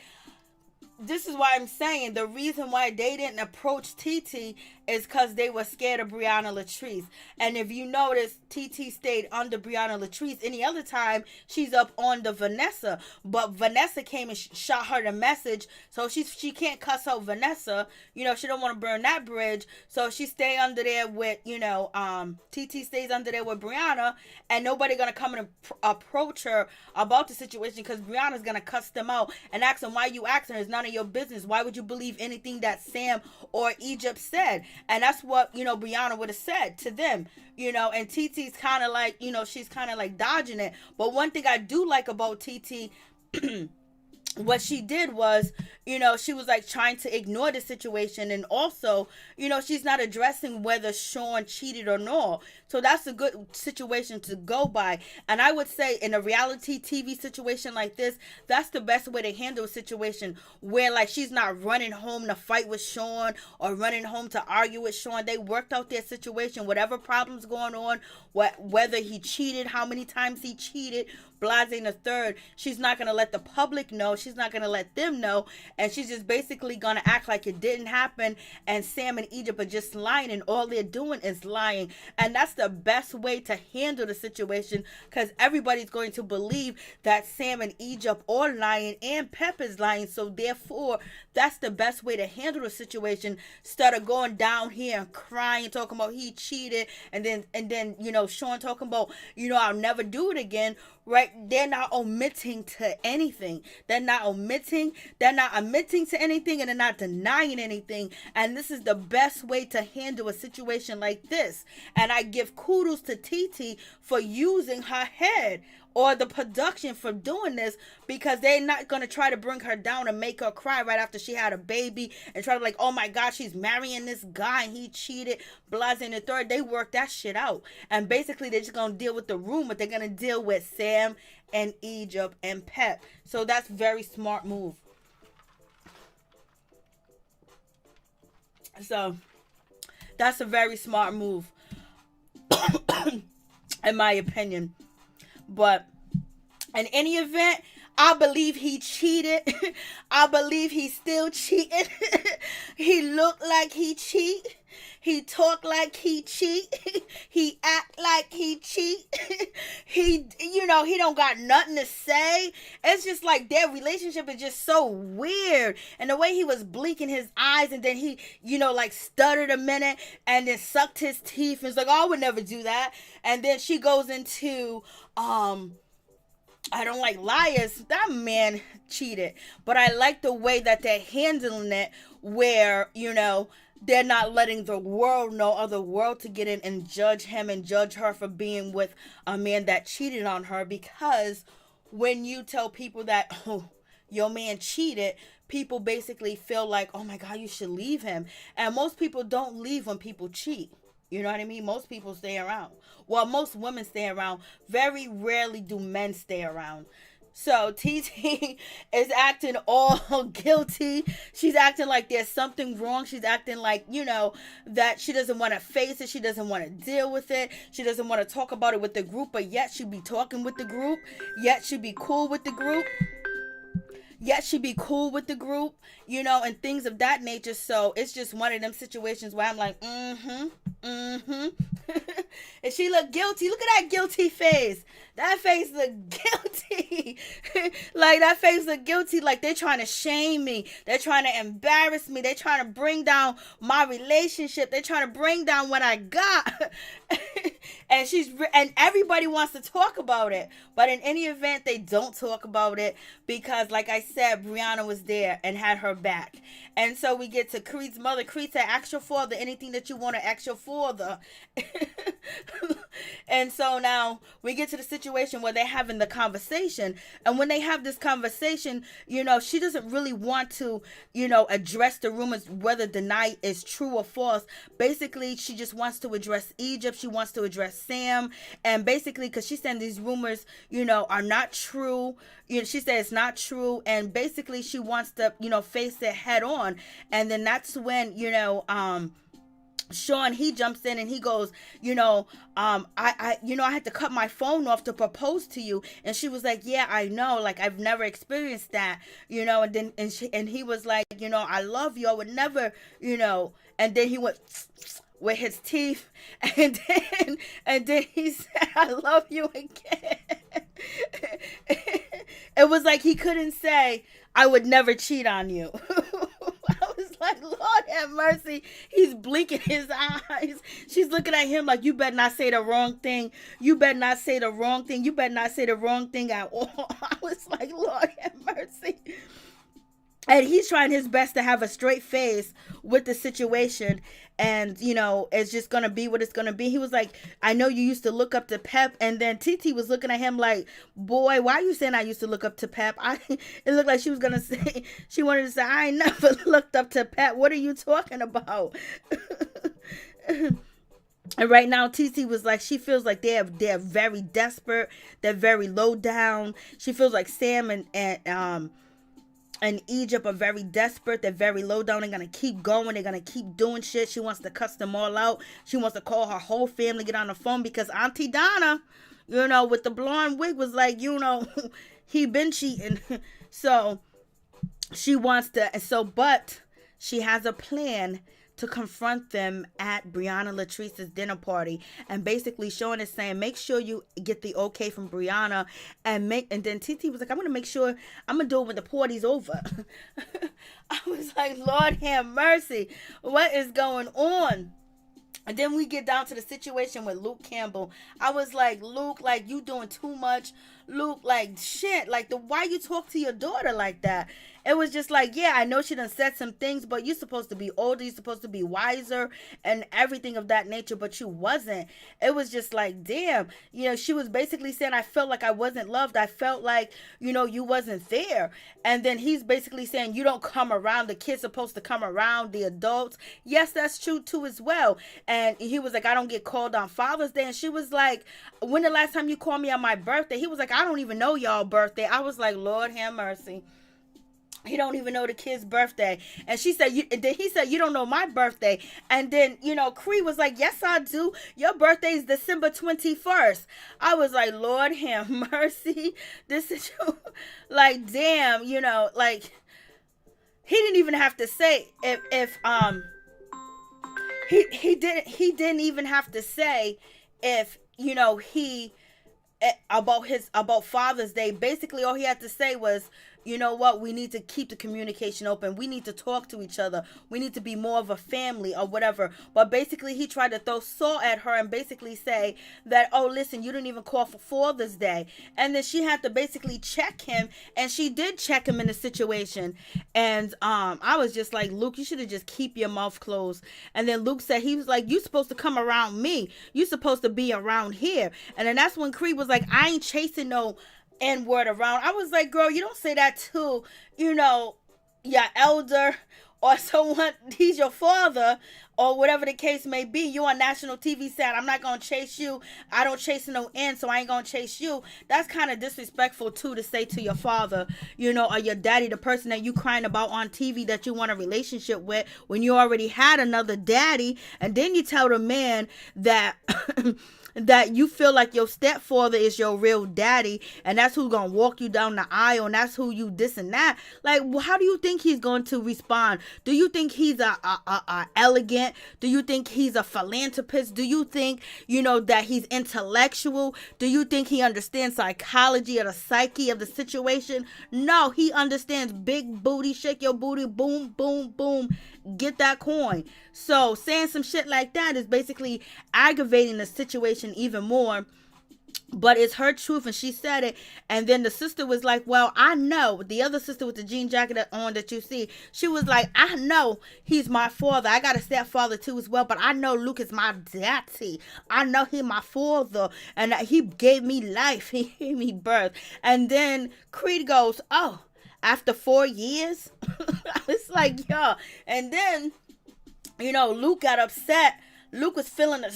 I'm saying the reason why they didn't approach TeeTee is because they were scared of Briana Latrise. And if you notice, TeeTee stayed under Briana Latrise. Any other time, she's up on the Vanessa. But Vanessa came and shot her the message. So she can't cuss out Vanessa. You know, she don't want to burn that bridge. So she stay under there with, you know, TeeTee stays under there with Briana. And nobody going to come and approach her about the situation because Briana's going to cuss them out and ask them, why you asking her? It's none of your business. Why would you believe anything that Sam or Egypt said? And that's what, you know, Briana would have said to them, you know. And TeeTee's kind of like, you know, she's kind of like dodging it. But one thing I do like about TeeTee, what she did was, you know, she was like trying to ignore the situation. And also, you know, she's not addressing whether Sean cheated or not. So that's a good situation to go by. And I would say in a reality TV situation like this, that's the best way to handle a situation where like she's not running home to fight with Sean or running home to argue with Sean. They worked out their situation, whatever problems going on, whether he cheated, how many times he cheated, blase and the third. She's not going to let the public know. She's not going to let them know. And she's just basically going to act like it didn't happen. And Sam and Egypt are just lying. And all they're doing is lying. And that's the best way to handle the situation. Because everybody's going to believe that Sam and Egypt are lying. And Pep is lying. So therefore, that's the best way to handle the situation. Instead of going down here and crying, talking about he cheated. And then you know, Sean talking about, you know, I'll never do it again. Right? They're not omitting to anything. They're not admitting to anything, and they're not denying anything. And this is the best way to handle a situation like this. And I give kudos to TeeTee for using her head, or the production for doing this, because they're not going to try to bring her down and make her cry right after she had a baby and try to like, oh my God, she's marrying this guy and he cheated, blase and the third. They worked that shit out. And basically they're just going to deal with the rumor. They're going to deal with Sam and Egypt and Pep. So that's very smart move. So that's a very smart move in my opinion. But in any event, I believe he cheated. I believe he still cheated. He looked like he cheat. He talk like he cheat. He act like he cheat. He, you know, he don't got nothing to say. It's just like their relationship is just so weird. And the way he was blinking his eyes and then he, you know, like stuttered a minute and then sucked his teeth and was like, oh, I would never do that. And then she goes into, I don't like liars. That man cheated. But I like the way that they're handling it where, you know, they're not letting the world know, or the world to get in and judge him and judge her for being with a man that cheated on her. Because when you tell people that, oh, your man cheated, people basically feel like, oh my God, you should leave him. And most people don't leave when people cheat. You know what I mean? Most people stay around. Well, most women stay around. Very rarely do men stay around. So TT is acting all guilty. She's acting like there's something wrong. She's acting like, that she doesn't want to face it. She doesn't want to deal with it. She doesn't want to talk about it with the group, but yet she be talking with the group. Yet she be cool with the group. And things of that nature. So it's just one of them situations where I'm like, and she look guilty. Look at that guilty face. That face look guilty. Like, that face look guilty. Like, they're trying to shame me. They're trying to embarrass me. They're trying to bring down my relationship. They're trying to bring down what I got. And everybody wants to talk about it. But in any event, they don't talk about it because, like I said, Briana was there and had her back. And so we get to Creed's mother. Creed said, ask your father anything that you want to ask your father. And so now we get to the situation where they're having the conversation. And when they have this conversation, she doesn't really want to, address the rumors, whether deny is true or false. Basically, she just wants to address Egypt. She wants to address Sam. And basically, because she's saying these rumors, are not true. She said it's not true. And basically, she wants to, face it head on. And then that's when, Sean, he jumps in and he goes, I had to cut my phone off to propose to you. And she was like, yeah, I know. Like, I've never experienced that, and he was like, I love you. I would never, and then he went with his teeth. And then he said, I love you again. It was like he couldn't say, I would never cheat on you. I was like, Lord have mercy. He's blinking his eyes. She's looking at him like, you better not say the wrong thing. You better not say the wrong thing. You better not say the wrong thing at all. I was like, Lord have mercy. And he's trying his best to have a straight face with the situation. And, it's just going to be what it's going to be. He was like, I know you used to look up to Pep. And then TT was looking at him like, boy, why are you saying I used to look up to Pep? It looked like she was going to say, she wanted to say, I ain't never looked up to Pep. What are you talking about? And right now, TT was like, she feels like they're very desperate. They're very low down. She feels like Sam and Egypt are very desperate. They're very low down. They're going to keep going. They're going to keep doing shit. She wants to cuss them all out. She wants to call her whole family, get on the phone, because Auntie Donna, with the blonde wig was like, he been cheating. So she wants to, but she has a plan to confront them at Briana Latrice's dinner party. And basically Sean is saying, make sure you get the okay from Briana and then TT was like, I'm going to make sure, I'm going to do it when the party's over. I was like, Lord have mercy. What is going on? And then we get down to the situation with Luke Campbell. I was like, Luke, like, you doing too much. Luke, like, shit. Like, why you talk to your daughter like that? It was just like, yeah, I know she done said some things, but you're supposed to be older. You're supposed to be wiser and everything of that nature, but you wasn't. It was just like, damn. She was basically saying, I felt like I wasn't loved. I felt like, you wasn't there. And then he's basically saying, you don't come around. The kid's supposed to come around the adults. Yes, that's true too as well. And he was like, I don't get called on Father's Day. And she was like, when the last time you called me on my birthday? He was like, I don't even know y'all birthday. I was like, Lord have mercy. He don't even know the kid's birthday. And she said, then he said, you don't know my birthday. And then, Cree was like, yes, I do. Your birthday is December 21st. I was like, Lord have mercy. This is like, damn, like, he didn't even have to say he didn't even have to say if, he about Father's Day. Basically, all he had to say was, you know what, we need to keep the communication open. We need to talk to each other. We need to be more of a family or whatever. But basically, he tried to throw salt at her and basically say that, oh, listen, you didn't even call for Father's Day. And then she had to basically check him. And she did check him in the situation. And I was just like, Luke, you should have just keep your mouth closed. And then Luke said, he was like, you supposed to come around me. You supposed to be around here. And then that's when Creed was like, I ain't chasing no N-word around. I was like, girl, you don't say that to, your elder or someone, he's your father, or whatever the case may be. You on national TV said, I'm not going to chase you. I don't chase no end, so I ain't going to chase you. That's kind of disrespectful, too, to say to your father, you know, or your daddy, the person that you crying about on TV that you want a relationship with, when you already had another daddy. And then you tell the man that that you feel like your stepfather is your real daddy, and that's who's gonna walk you down the aisle, and that's who you this and that. Like, how do you think he's going to respond? Do you think he's a elegant? Do you think he's a philanthropist? Do you think, you know, that he's intellectual? Do you think he understands psychology or the psyche of the situation? No, he understands big booty, shake your booty, boom, boom, boom, get that coin. So saying some shit like that is basically aggravating the situation even more. But it's her truth, and she said it. And then the sister was like, well, I know. The other sister with the jean jacket on that you see, she was like, I know he's my father. I got a stepfather too as well, but I know Luke is my daddy. I know he's my father, and he gave me life. He gave me birth. And then Creed goes, oh, after 4 years? I was like, yo. And then, you know, Luke got upset. Luke was feeling a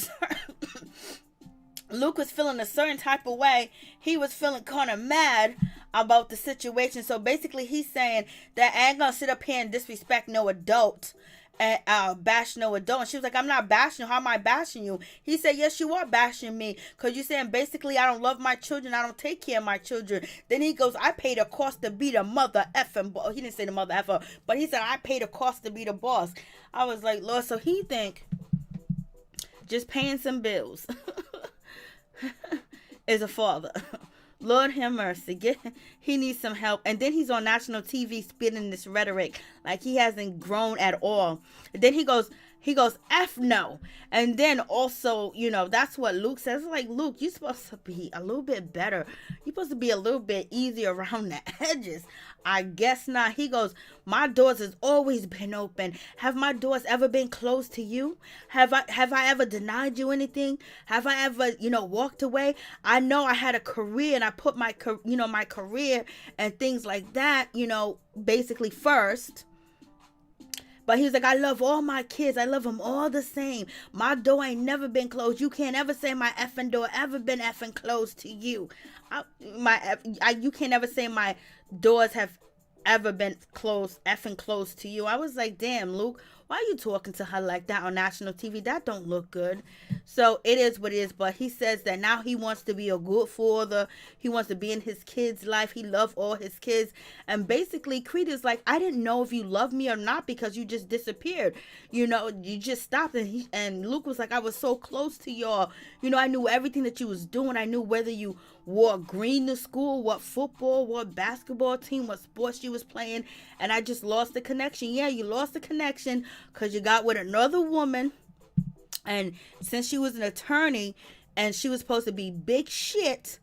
certain type of way. He was feeling kind of mad about the situation. So basically he's saying that I ain't gonna sit up here and disrespect no adult and bash no adult. And she was like, I'm not bashing you. How am I bashing you? He said, yes, you are bashing me, because you're saying basically I don't love my children, I don't take care of my children. Then he goes, I paid a cost to be the mother effing boss. He didn't say the mother effer, but he said I paid a cost to be the boss. I was like, Lord, so he think just paying some bills is a father. Lord have mercy. He needs some help. And then he's on national TV spitting this rhetoric like he hasn't grown at all. And then he goes, F no. And then also, you know, that's what Luke says. Like, Luke, you're supposed to be a little bit better. You're supposed to be a little bit easier around the edges. I guess not. He goes, my doors has always been open. Have my doors ever been closed to you? Have I ever denied you anything? Have I ever, you know, walked away? I know I had a career, and I put my career and things like that, you know, basically first. But he was like, I love all my kids. I love them all the same. My door ain't never been closed. You can't ever say my effing door ever been effing closed to you. You can't ever say my doors have ever been effing closed to you. I was like, damn, Luke, why are you talking to her like that on national TV? That don't look good. So it is what it is. But he says that now he wants to be a good father. He wants to be in his kids' life. He loves all his kids. And basically, Creed is like, I didn't know if you love me or not, because you just disappeared. You know, you just stopped. And Luke was like, I was so close to y'all. You know, I knew everything that you was doing. I knew whether you wore green to school, what football, what basketball team, what sports you was playing. And I just lost the connection. Yeah, you lost the connection because you got with another woman. And since she was an attorney and she was supposed to be big shit,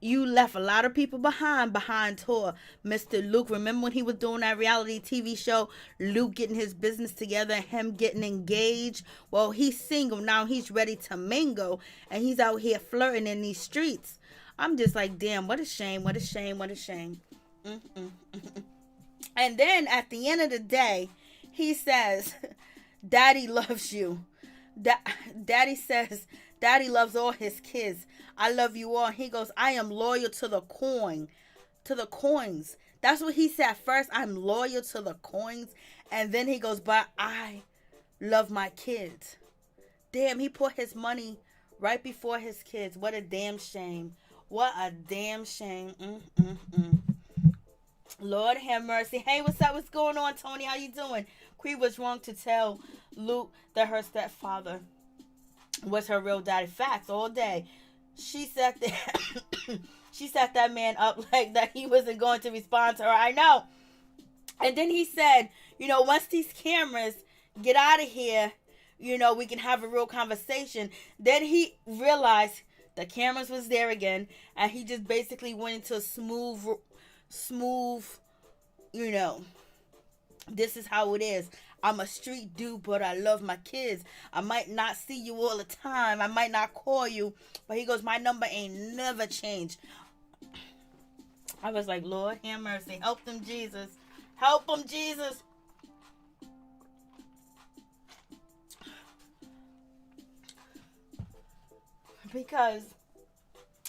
you left a lot of people behind her, Mr. Luke. Remember when he was doing that reality TV show, Luke getting his business together, him getting engaged? Well, he's single now. He's ready to mingle, and he's out here flirting in these streets. I'm just like, damn, what a shame, what a shame, what a shame. And then at the end of the day, he says, Daddy loves you. Daddy says, Daddy loves all his kids. I love you all. He goes, I am loyal to the coins. That's what he said first. I'm loyal to the coins. And then he goes, but I love my kids. Damn, he put his money right before his kids. What a damn shame. What a damn shame. Lord have mercy. Hey, what's up? What's going on, Tony? How you doing? Creed was wrong to tell Luke that her stepfather was her real daddy. Facts all day. She set that man up like that he wasn't going to respond to her. I know. And then he said, you know, once these cameras get out of here, you know, we can have a real conversation. Then he realized the cameras was there again, and he just basically went into smooth, you know, this is how it is. I'm a street dude, but I love my kids. I might not see you all the time. I might not call you. But he goes, my number ain't never changed. I was like, Lord, have mercy. Help them, Jesus. Help them, Jesus. Because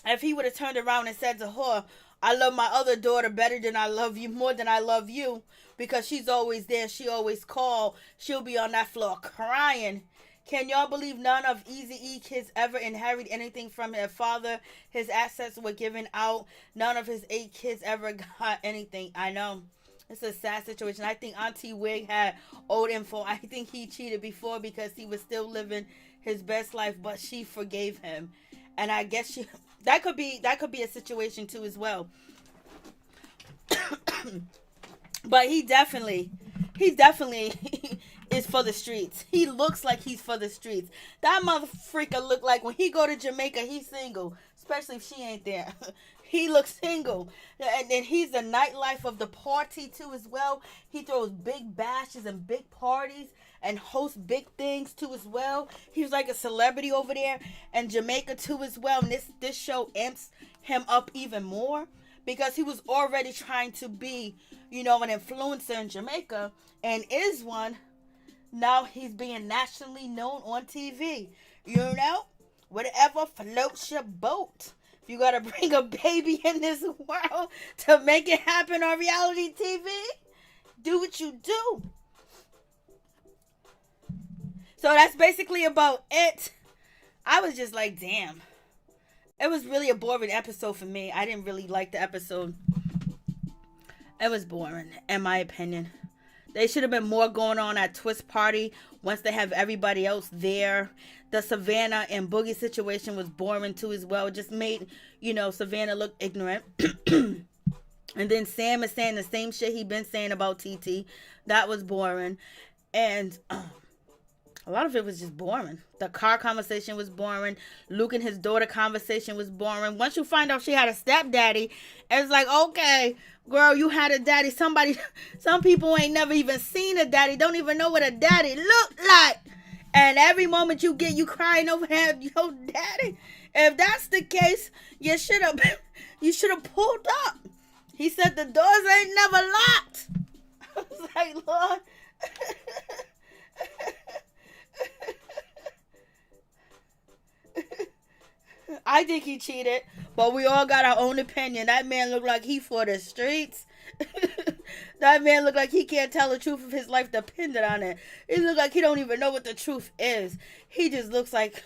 if he would have turned around and said to her, I love my other daughter better than I love you, more than I love you, because she's always there, she always call, she'll be on that floor crying. Can y'all believe none of Eazy-E kids ever inherited anything from their father? His assets were given out. None of his 8 kids ever got anything. I know. It's a sad situation. I think Auntie Wig had old info. I think he cheated before because he was still living his best life, but she forgave him. And I guess that could be a situation too as well. But he definitely is for the streets. He looks like he's for the streets. That mother freaker look like when he go to Jamaica, he's single. Especially if she ain't there. He looks single. And then he's the nightlife of the party too as well. He throws big bashes and big parties and hosts big things too as well. He's like a celebrity over there in Jamaica too as well. And this show amps him up even more. Because he was already trying to be, an influencer in Jamaica. And is one. Now he's being nationally known on TV. Whatever floats your boat. If you gotta bring a baby in this world to make it happen on reality TV, do what you do. So that's basically about it. I was just like, damn. It was really a boring episode for me. I didn't really like the episode. It was boring, in my opinion. They should have been more going on at Twist Party once they have everybody else there. The Savannah and Boogie situation was boring too as well. It just made, Savannah look ignorant. And then Sam is saying the same shit he been saying about TT. That was boring. And a lot of it was just boring. The car conversation was boring. Luke and his daughter conversation was boring. Once you find out she had a stepdaddy, it's like, okay, girl, you had a daddy. Some people ain't never even seen a daddy. Don't even know what a daddy look like. And every moment you get, you crying over your daddy. If that's the case, you should have pulled up. He said the doors ain't never locked. I was like, Lord. I think he cheated, but we all got our own opinion. That man looked like he for the streets. That man looked like he can't tell the truth if his life depended on it. He looked like he don't even know what the truth is. He just looks like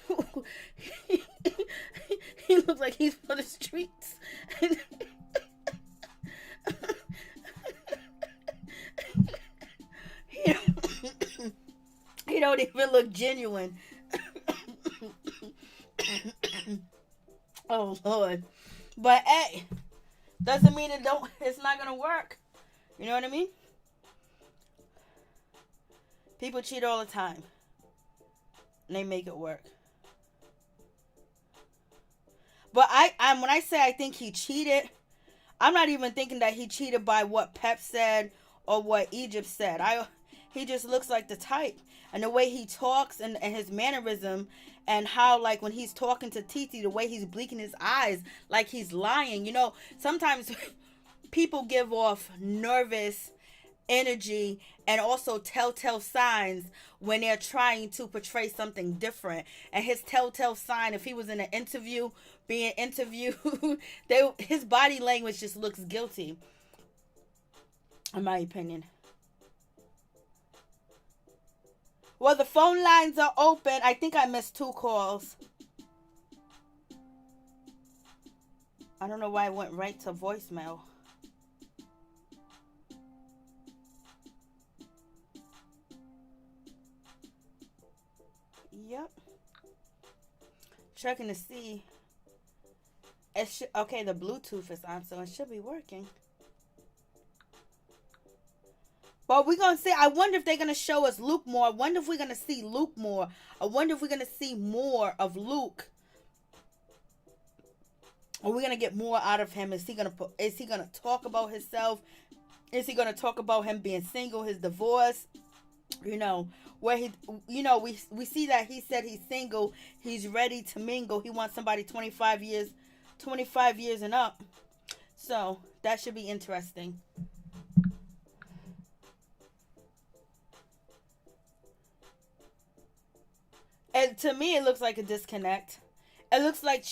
he looks like he's for the streets. He don't even look genuine. Oh Lord. But hey, doesn't mean it's not gonna work. You know what I mean? People cheat all the time. And they make it work. But when I say I think he cheated, I'm not even thinking that he cheated by what Pep said or what Egypt said. He just looks like the type. And the way he talks and his mannerism and how, like, when he's talking to TT, the way he's blinking his eyes, like he's lying. Sometimes people give off nervous energy and also telltale signs when they're trying to portray something different. And his telltale sign, if he was in an interview, being interviewed, his body language just looks guilty, in my opinion. Well, the phone lines are open. I think I missed 2 calls. I don't know why I went right to voicemail. Yep. Checking to see. Okay, the Bluetooth is on, so it should be working. But we're going to see. I wonder if they're going to show us Luke more. I wonder if we're going to see Luke more. I wonder if we're going to see more of Luke. Are we going to get more out of him? Is he going to talk about himself? Is he going to talk about him being single, his divorce? Where we see that he said he's single. He's ready to mingle. He wants somebody 25 years and up. So that should be interesting. And to me, it looks like a disconnect. It looks like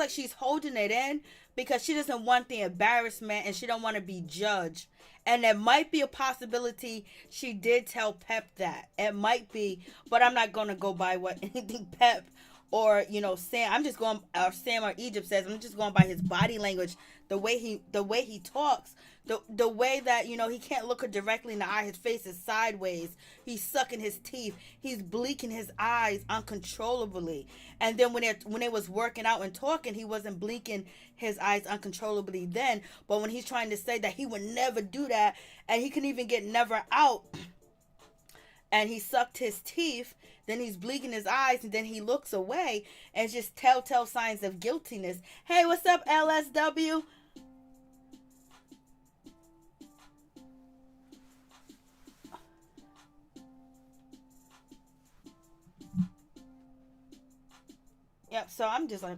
she's holding it in because she doesn't want the embarrassment and she don't want to be judged. And there might be a possibility she did tell Pep that. It might be, but I'm not gonna go by what anything Pep or Sam. I'm just going, or Sam or Egypt says. I'm just going by his body language, the way he talks, the way that he can't look her directly in the eye. His face is sideways. He's sucking his teeth. He's blinking his eyes uncontrollably. And then when it was working out and talking, he wasn't blinking his eyes uncontrollably then. But when he's trying to say that he would never do that, and he can even get never out, and he sucked his teeth, then he's blinking his eyes, and then he looks away, and it's just telltale signs of guiltiness. Hey, what's up, LSW? Yep, so I'm just like,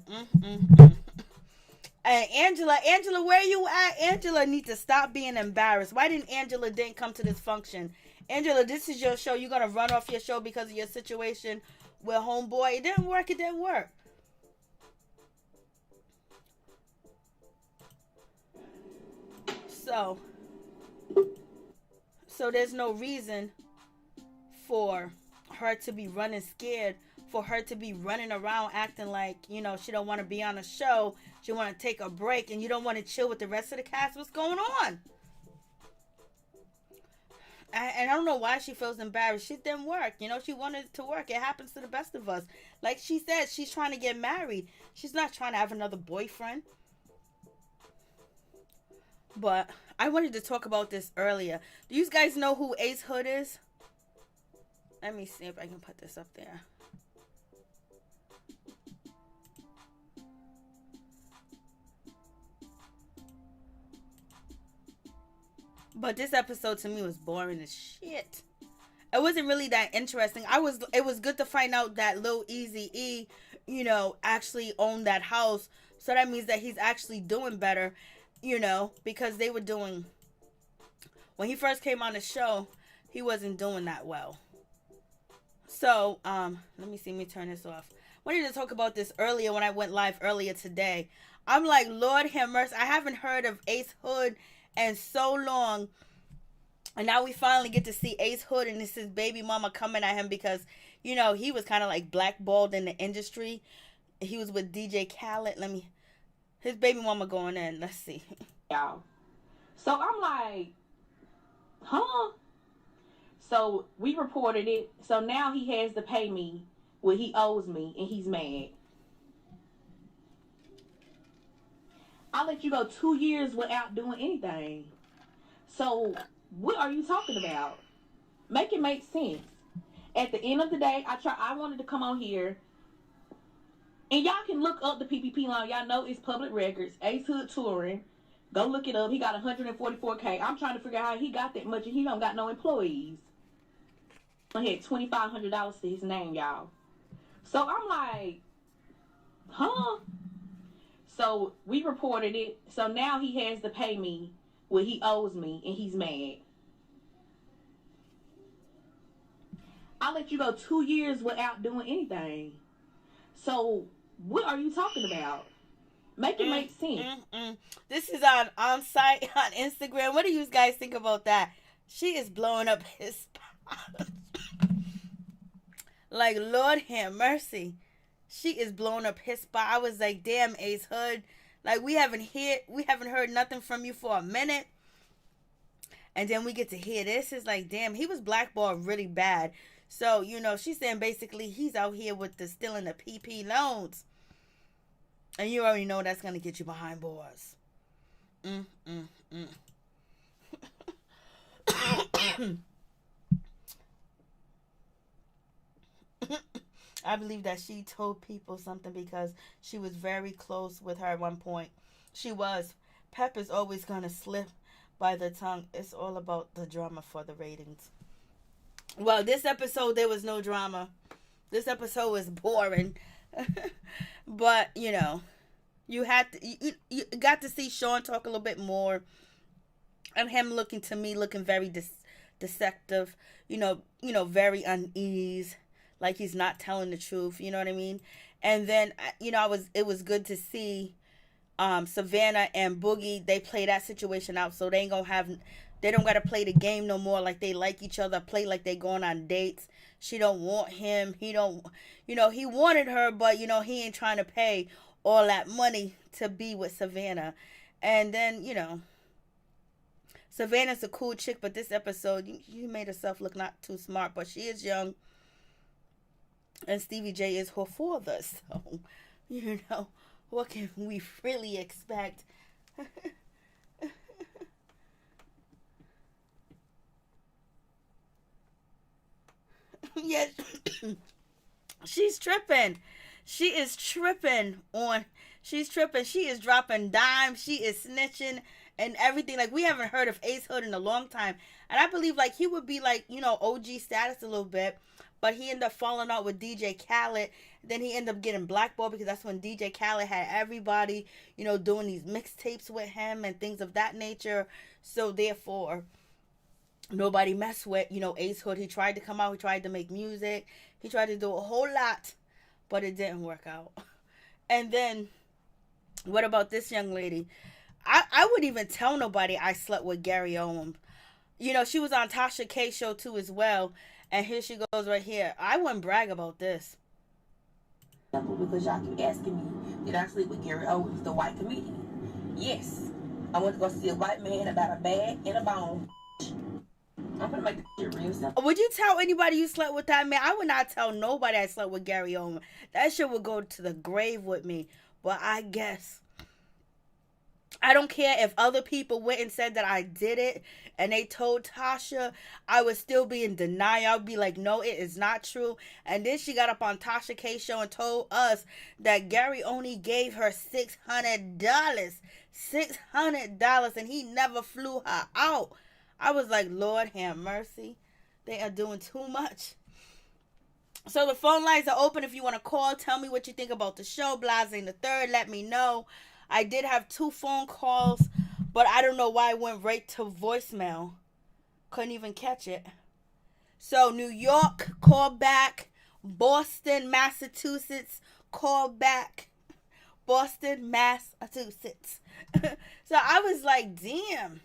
And Angela, where you at? Angela need to stop being embarrassed. Why didn't Angela come to this function? Angela, this is your show. You're going to run off your show because of your situation with homeboy. It didn't work. So there's no reason for her to be running scared, for her to be running around acting like, she don't want to be on a show. She want to take a break, and you don't want to chill with the rest of the cast. What's going on? And I don't know why she feels embarrassed. She didn't work. She wanted it to work. It happens to the best of us. Like she said, she's trying to get married. She's not trying to have another boyfriend. But I wanted to talk about this earlier. Do you guys know who Ace Hood is? Let me see if I can put this up there. But this episode to me was boring as shit. It wasn't really that interesting. It was good to find out that Lil Eazy-E, actually owned that house. So that means that he's actually doing better, because they were doing, when he first came on the show, he wasn't doing that well. So, let me turn this off. I wanted to talk about this earlier when I went live earlier today. I'm like, Lord have mercy. I haven't heard of Ace Hood and so long, and now we finally get to see Ace Hood, and this is baby mama coming at him because he was kind of like blackballed in the industry. He was with DJ Khaled. His baby mama going in. Let's see. Y'all. So I'm like, huh? So we reported it. So now he has to pay me what he owes me, and he's mad. I let you go 2 years without doing anything. So what are you talking about? Make it make sense. At the end of the day, I wanted to come on here, and y'all can look up the PPP loan. Y'all know it's public records. Ace Hood touring. Go look it up. He got 144K. I'm trying to figure out how he got that much, and he don't got no employees. He had $2,500 to his name, y'all. So I'm like, huh? So we reported it. So now he has to pay me what he owes me, and he's mad. I let you go 2 years without doing anything. So what are you talking about? Make it make sense. This is on site on Instagram. What do you guys think about that? She is blowing up his spot. Like, Lord have mercy. She is blowing up his spot. I was like, damn, Ace Hood. Like, we haven't heard nothing from you for a minute. And then we get to hear this. It's like, damn, he was blackballed really bad. So, she's saying basically he's out here with stealing the PP loans. And you already know that's going to get you behind bars. I believe that she told people something because she was very close with her at one point. She was. Pep is always going to slip by the tongue. It's all about the drama for the ratings. Well, this episode, there was no drama. This episode was boring. But, you got to see Sean talk a little bit more. And him looking very deceptive. Very uneasy. Like he's not telling the truth, you know what I mean? And then you know, it was good to see Savannah and Boogie, they play that situation out, so they ain't gonna have, they don't gotta play the game no more. Like they like each other, play like they going on dates. She don't want him. He don't, you know, he wanted her, but you know, he ain't trying to pay all that money to be with Savannah. And then, you know, Savannah's a cool chick, but this episode, you made herself look not too smart, but she is young. And Stevie J is her father, so, you know, what can we really expect? Yes, she's tripping. She is tripping on. She's tripping. She is dropping dimes. She is snitching and everything. Like, we haven't heard of Ace Hood in a long time, and I believe like he would be like, you know, OG status a little bit, but he ended up falling out with DJ Khaled. Then he ended up getting blackballed because that's when DJ Khaled had everybody, you know, doing these mixtapes with him and things of that nature. So therefore, nobody messed with, you know, Ace Hood. He tried to come out. He tried to make music. He tried to do a whole lot, but it didn't work out. And then, what about this young lady? I wouldn't even tell nobody I slept with Gary Owen. You know, she was on Tasha K's show too as well. And here she goes right here. I wouldn't brag about this. Because y'all keep asking me, did I sleep with Gary Owens, the white comedian? Yes. I went to go see a white man about a bag and a bone. I'm gonna make this shit real simple. Would you tell anybody you slept with that man? I would not tell nobody I slept with Gary Owen. That shit would go to the grave with me. But I guess I don't care if other people went and said that I did it and they told Tasha, I would still be in denial. I'd be like, no, it is not true. And then she got up on Tasha K's show and told us that Gary only gave her $600. $600, and he never flew her out. I was like, Lord have mercy. They are doing too much. So the phone lines are open if you want to call. Tell me what you think about the show. Blase the third. Let me know. I did have 2 phone calls, but I don't know why it went right to voicemail. Couldn't even catch it. So New York, call back. Boston, Massachusetts, call back. Boston, Massachusetts. So I was like, damn.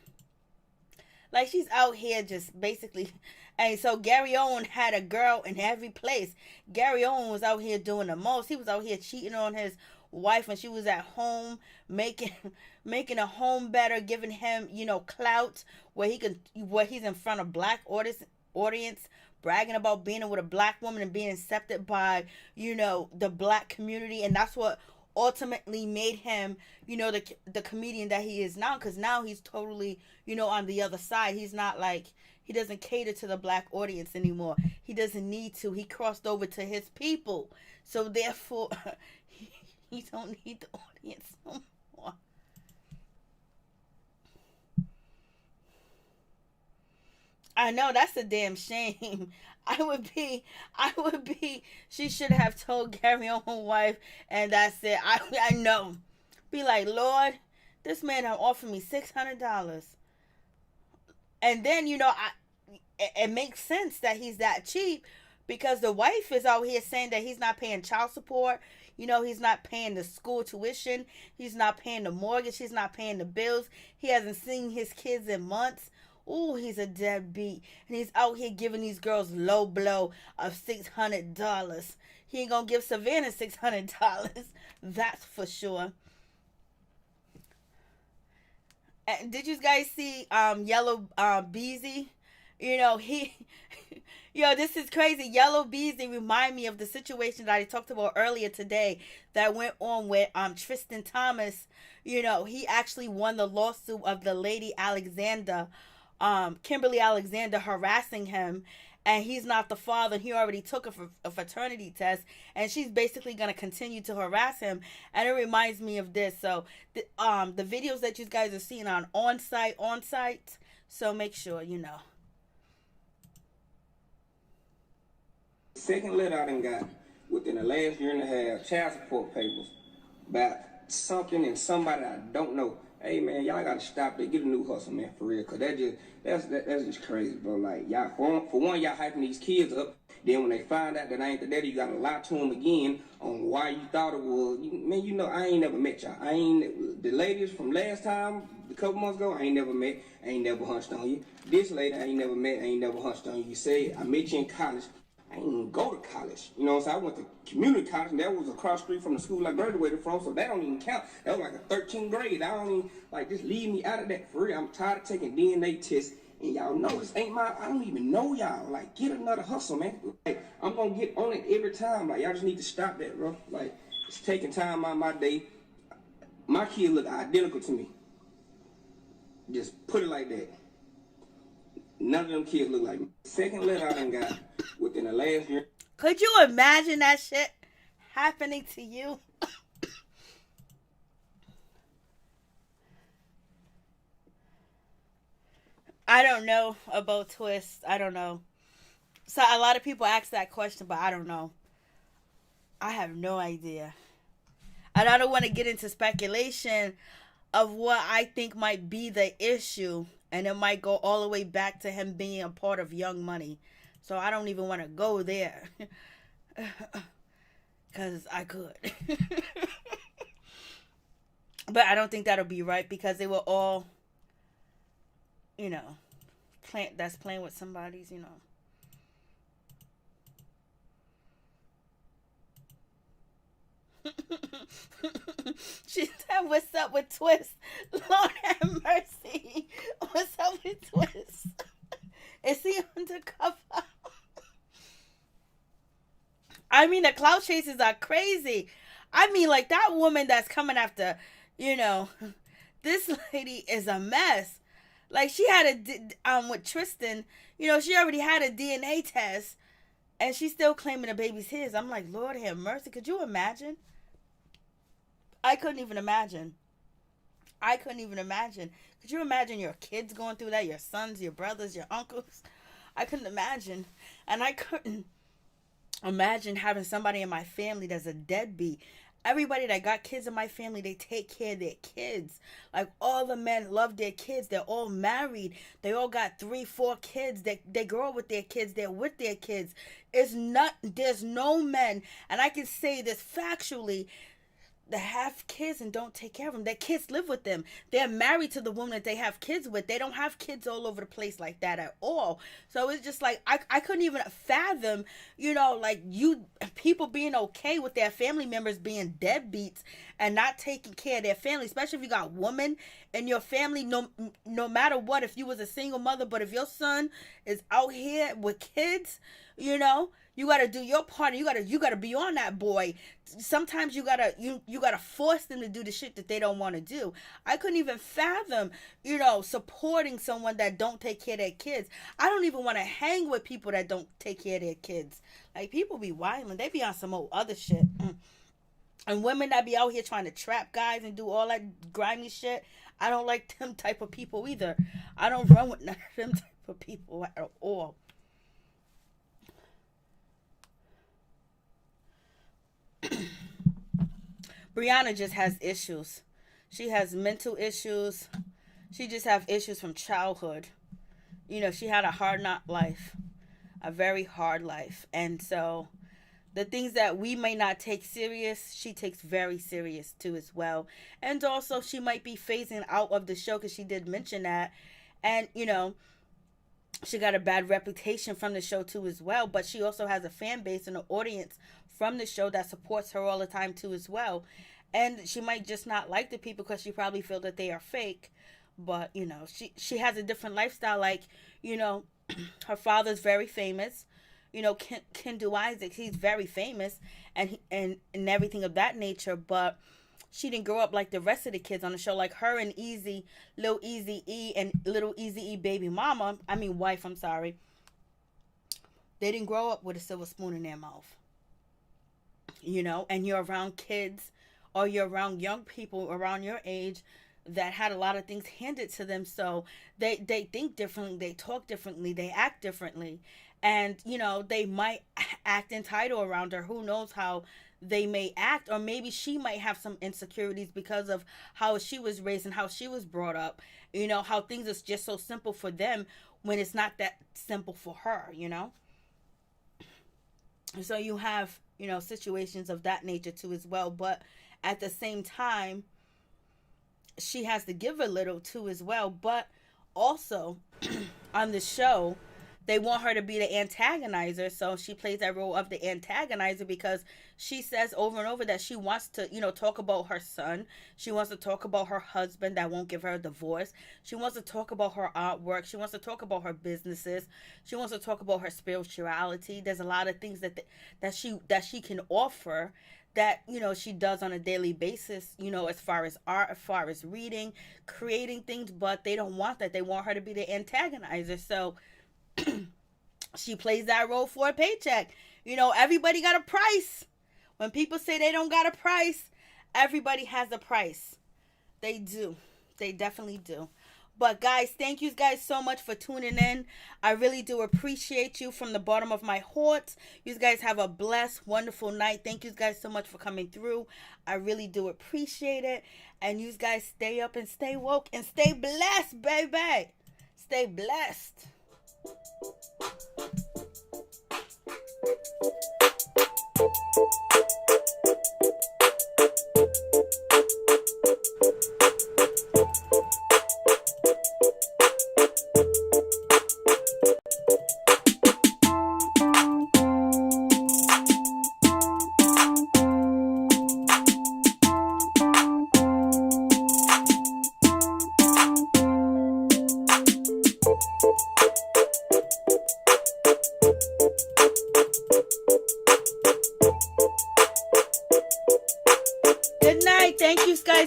Like, she's out here just basically. And so Gary Owen had a girl in every place. Gary Owen was out here doing the most. He was out here cheating on his wife when she was at home, making a home better, giving him, you know, clout where he's in front of black audience, bragging about being with a black woman and being accepted by, you know, the black community. And that's what ultimately made him, you know, the comedian that he is now, because now he's totally, you know, on the other side. He's not like, he doesn't cater to the black audience anymore. He doesn't need to. He crossed over to his people, so therefore he don't need the audience no more. I know, that's a damn shame. I would be, she should have told Gary Owen's wife, and that's it. I know. Be like, Lord, this man have offered me $600. And then, you know, it makes sense that he's that cheap, because the wife is out here saying that he's not paying child support. You know, he's not paying the school tuition. He's not paying the mortgage. He's not paying the bills. He hasn't seen his kids in months. Ooh, he's a deadbeat. And he's out here giving these girls low blow of $600. He ain't gonna give Savannah $600. That's for sure. And did you guys see Yellow Beezy? You know, this is crazy. Yellow Beezy remind me of the situation that I talked about earlier today that went on with Tristan Thomas. You know, he actually won the lawsuit of the lady Alexander, Kimberly Alexander, harassing him, and he's not the father. He already took a fraternity test, and she's basically going to continue to harass him. And it reminds me of this. So the videos that you guys are seeing on site, so make sure you know. Second letter I done got within the last year and a half, child support papers about something and somebody I don't know. Hey man, y'all gotta stop that. Get a new hustle, man, for real. Cause that's just crazy, bro. Like y'all, for one, y'all hyping these kids up. Then when they find out that I ain't the daddy, you gotta lie to them again on why you thought it was. Man, you know I ain't never met y'all. The ladies from last time, a couple months ago, I ain't never met. I ain't never hunched on you. This lady I ain't never met. I ain't never hunched on you. You say I met you in college. I didn't even go to college. You know what I'm saying? I went to community college, and that was across the street from the school I graduated from, so that don't even count. That was like a 13th grade. I don't even, like, just leave me out of that for real. I'm tired of taking DNA tests, and y'all know this ain't I don't even know y'all. Like, get another hustle, man. Like, I'm gonna get on it every time. Like, y'all just need to stop that, bro. Like, it's taking time out of my day. My kids look identical to me. Just put it like that. None of them kids look like me. Second letter I done got within the last year. Could you imagine that shit happening to you? I don't know about Twist. I don't know. So a lot of people ask that question, but I don't know. I have no idea. And I don't want to get into speculation of what I think might be the issue. And it might go all the way back to him being a part of Young Money. So I don't even want to go there. Because I could. But I don't think that'll be right. Because they were all, you know, that's playing with somebody's, you know. She said, "What's up with Twist? Lord have mercy. What's up with Twist? Is he undercover?" I mean, the clout chasers are crazy. I mean, like, that woman that's coming after, you know, this lady is a mess. Like, she had with Tristan, you know, she already had a DNA test, and she's still claiming the baby's his. I'm like, Lord have mercy. Could you imagine? I couldn't even imagine. Could you imagine your kids going through that? Your sons, your brothers, your uncles? I couldn't imagine. And I couldn't imagine having somebody in my family that's a deadbeat. Everybody that got kids in my family, they take care of their kids. Like, all the men love their kids. They're all married. They all got 3, 4 kids. They grow up with their kids. They're with their kids. There's no men, and I can say this factually, that have kids and don't take care of them. Their kids live with them. They're married to the woman that they have kids with. They don't have kids all over the place like that at all. So it's just like, I couldn't even fathom, you know, like, people being okay with their family members being deadbeats and not taking care of their family, especially if you got women in your family, no matter what, if you was a single mother, but if your son is out here with kids, you know, you gotta do your part. You gotta be on that boy. Sometimes you gotta force them to do the shit that they don't want to do. I couldn't even fathom, you know, supporting someone that don't take care of their kids. I don't even want to hang with people that don't take care of their kids. Like, people be wilding. They be on some old other shit. And women that be out here trying to trap guys and do all that grimy shit. I don't like them type of people either. I don't run with none of them type of people at all. Briana just has issues. She has mental issues. She just have issues from childhood. You know, she had a hard knock life. A very hard life. And so the things that we may not take serious, she takes very serious too as well. And also she might be phasing out of the show, because she did mention that. And, you know, she got a bad reputation from the show too as well. But she also has a fan base and an audience from the show that supports her all the time too as well. And she might just not like the people because she probably feel that they are fake. But, you know, she has a different lifestyle. Like, you know, her father's very famous. You know, Kendu Isaac, he's very famous and everything of that nature. But she didn't grow up like the rest of the kids on the show. Like her and Lil Eazy-E and little Eazy-E baby mama, wife, I'm sorry. They didn't grow up with a silver spoon in their mouth. You know, and you're around kids or you're around young people around your age that had a lot of things handed to them. So they think differently, they talk differently, they act differently. And, you know, they might act entitled around her. Who knows how they may act, or maybe she might have some insecurities because of how she was raised and how she was brought up, you know, how things is just so simple for them when it's not that simple for her, you know. So you have, you know, situations of that nature too as well, but at the same time she has to give a little too as well. But also on the show they want her to be the antagonizer, so she plays that role of the antagonizer because she says over and over that she wants to, you know, talk about her son. She wants to talk about her husband that won't give her a divorce. She wants to talk about her artwork. She wants to talk about her businesses. She wants to talk about her spirituality. There's a lot of things that she can offer that, you know, she does on a daily basis, you know, as far as art, as far as reading, creating things, but they don't want that. They want her to be the antagonizer. So she plays that role for a paycheck. You know, everybody got a price. When people say they don't got a price, everybody has a price. They do. They definitely do. But guys, thank you guys so much for tuning in. I really do appreciate you from the bottom of my heart. You guys have a blessed, wonderful night. Thank you guys so much for coming through. I really do appreciate it. And you guys stay up and stay woke and stay blessed, baby. Stay blessed.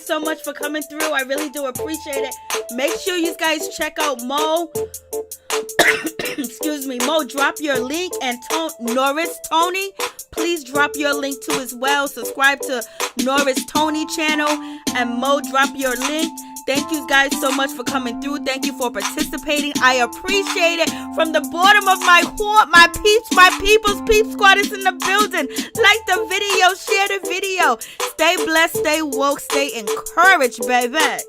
So much for coming through. I really do appreciate it. Make sure you guys check out Mo. Excuse me, Mo, drop your link, and Norris Tony, please drop your link too as well. Subscribe to Norris Tony channel, and Mo, drop your link. Thank you guys so much for coming through. Thank you for participating. I appreciate it from the bottom of my heart. My peeps, my people's peep squad is in the building. Like the video, share the video. Stay blessed, stay woke, stay encouraged, baby.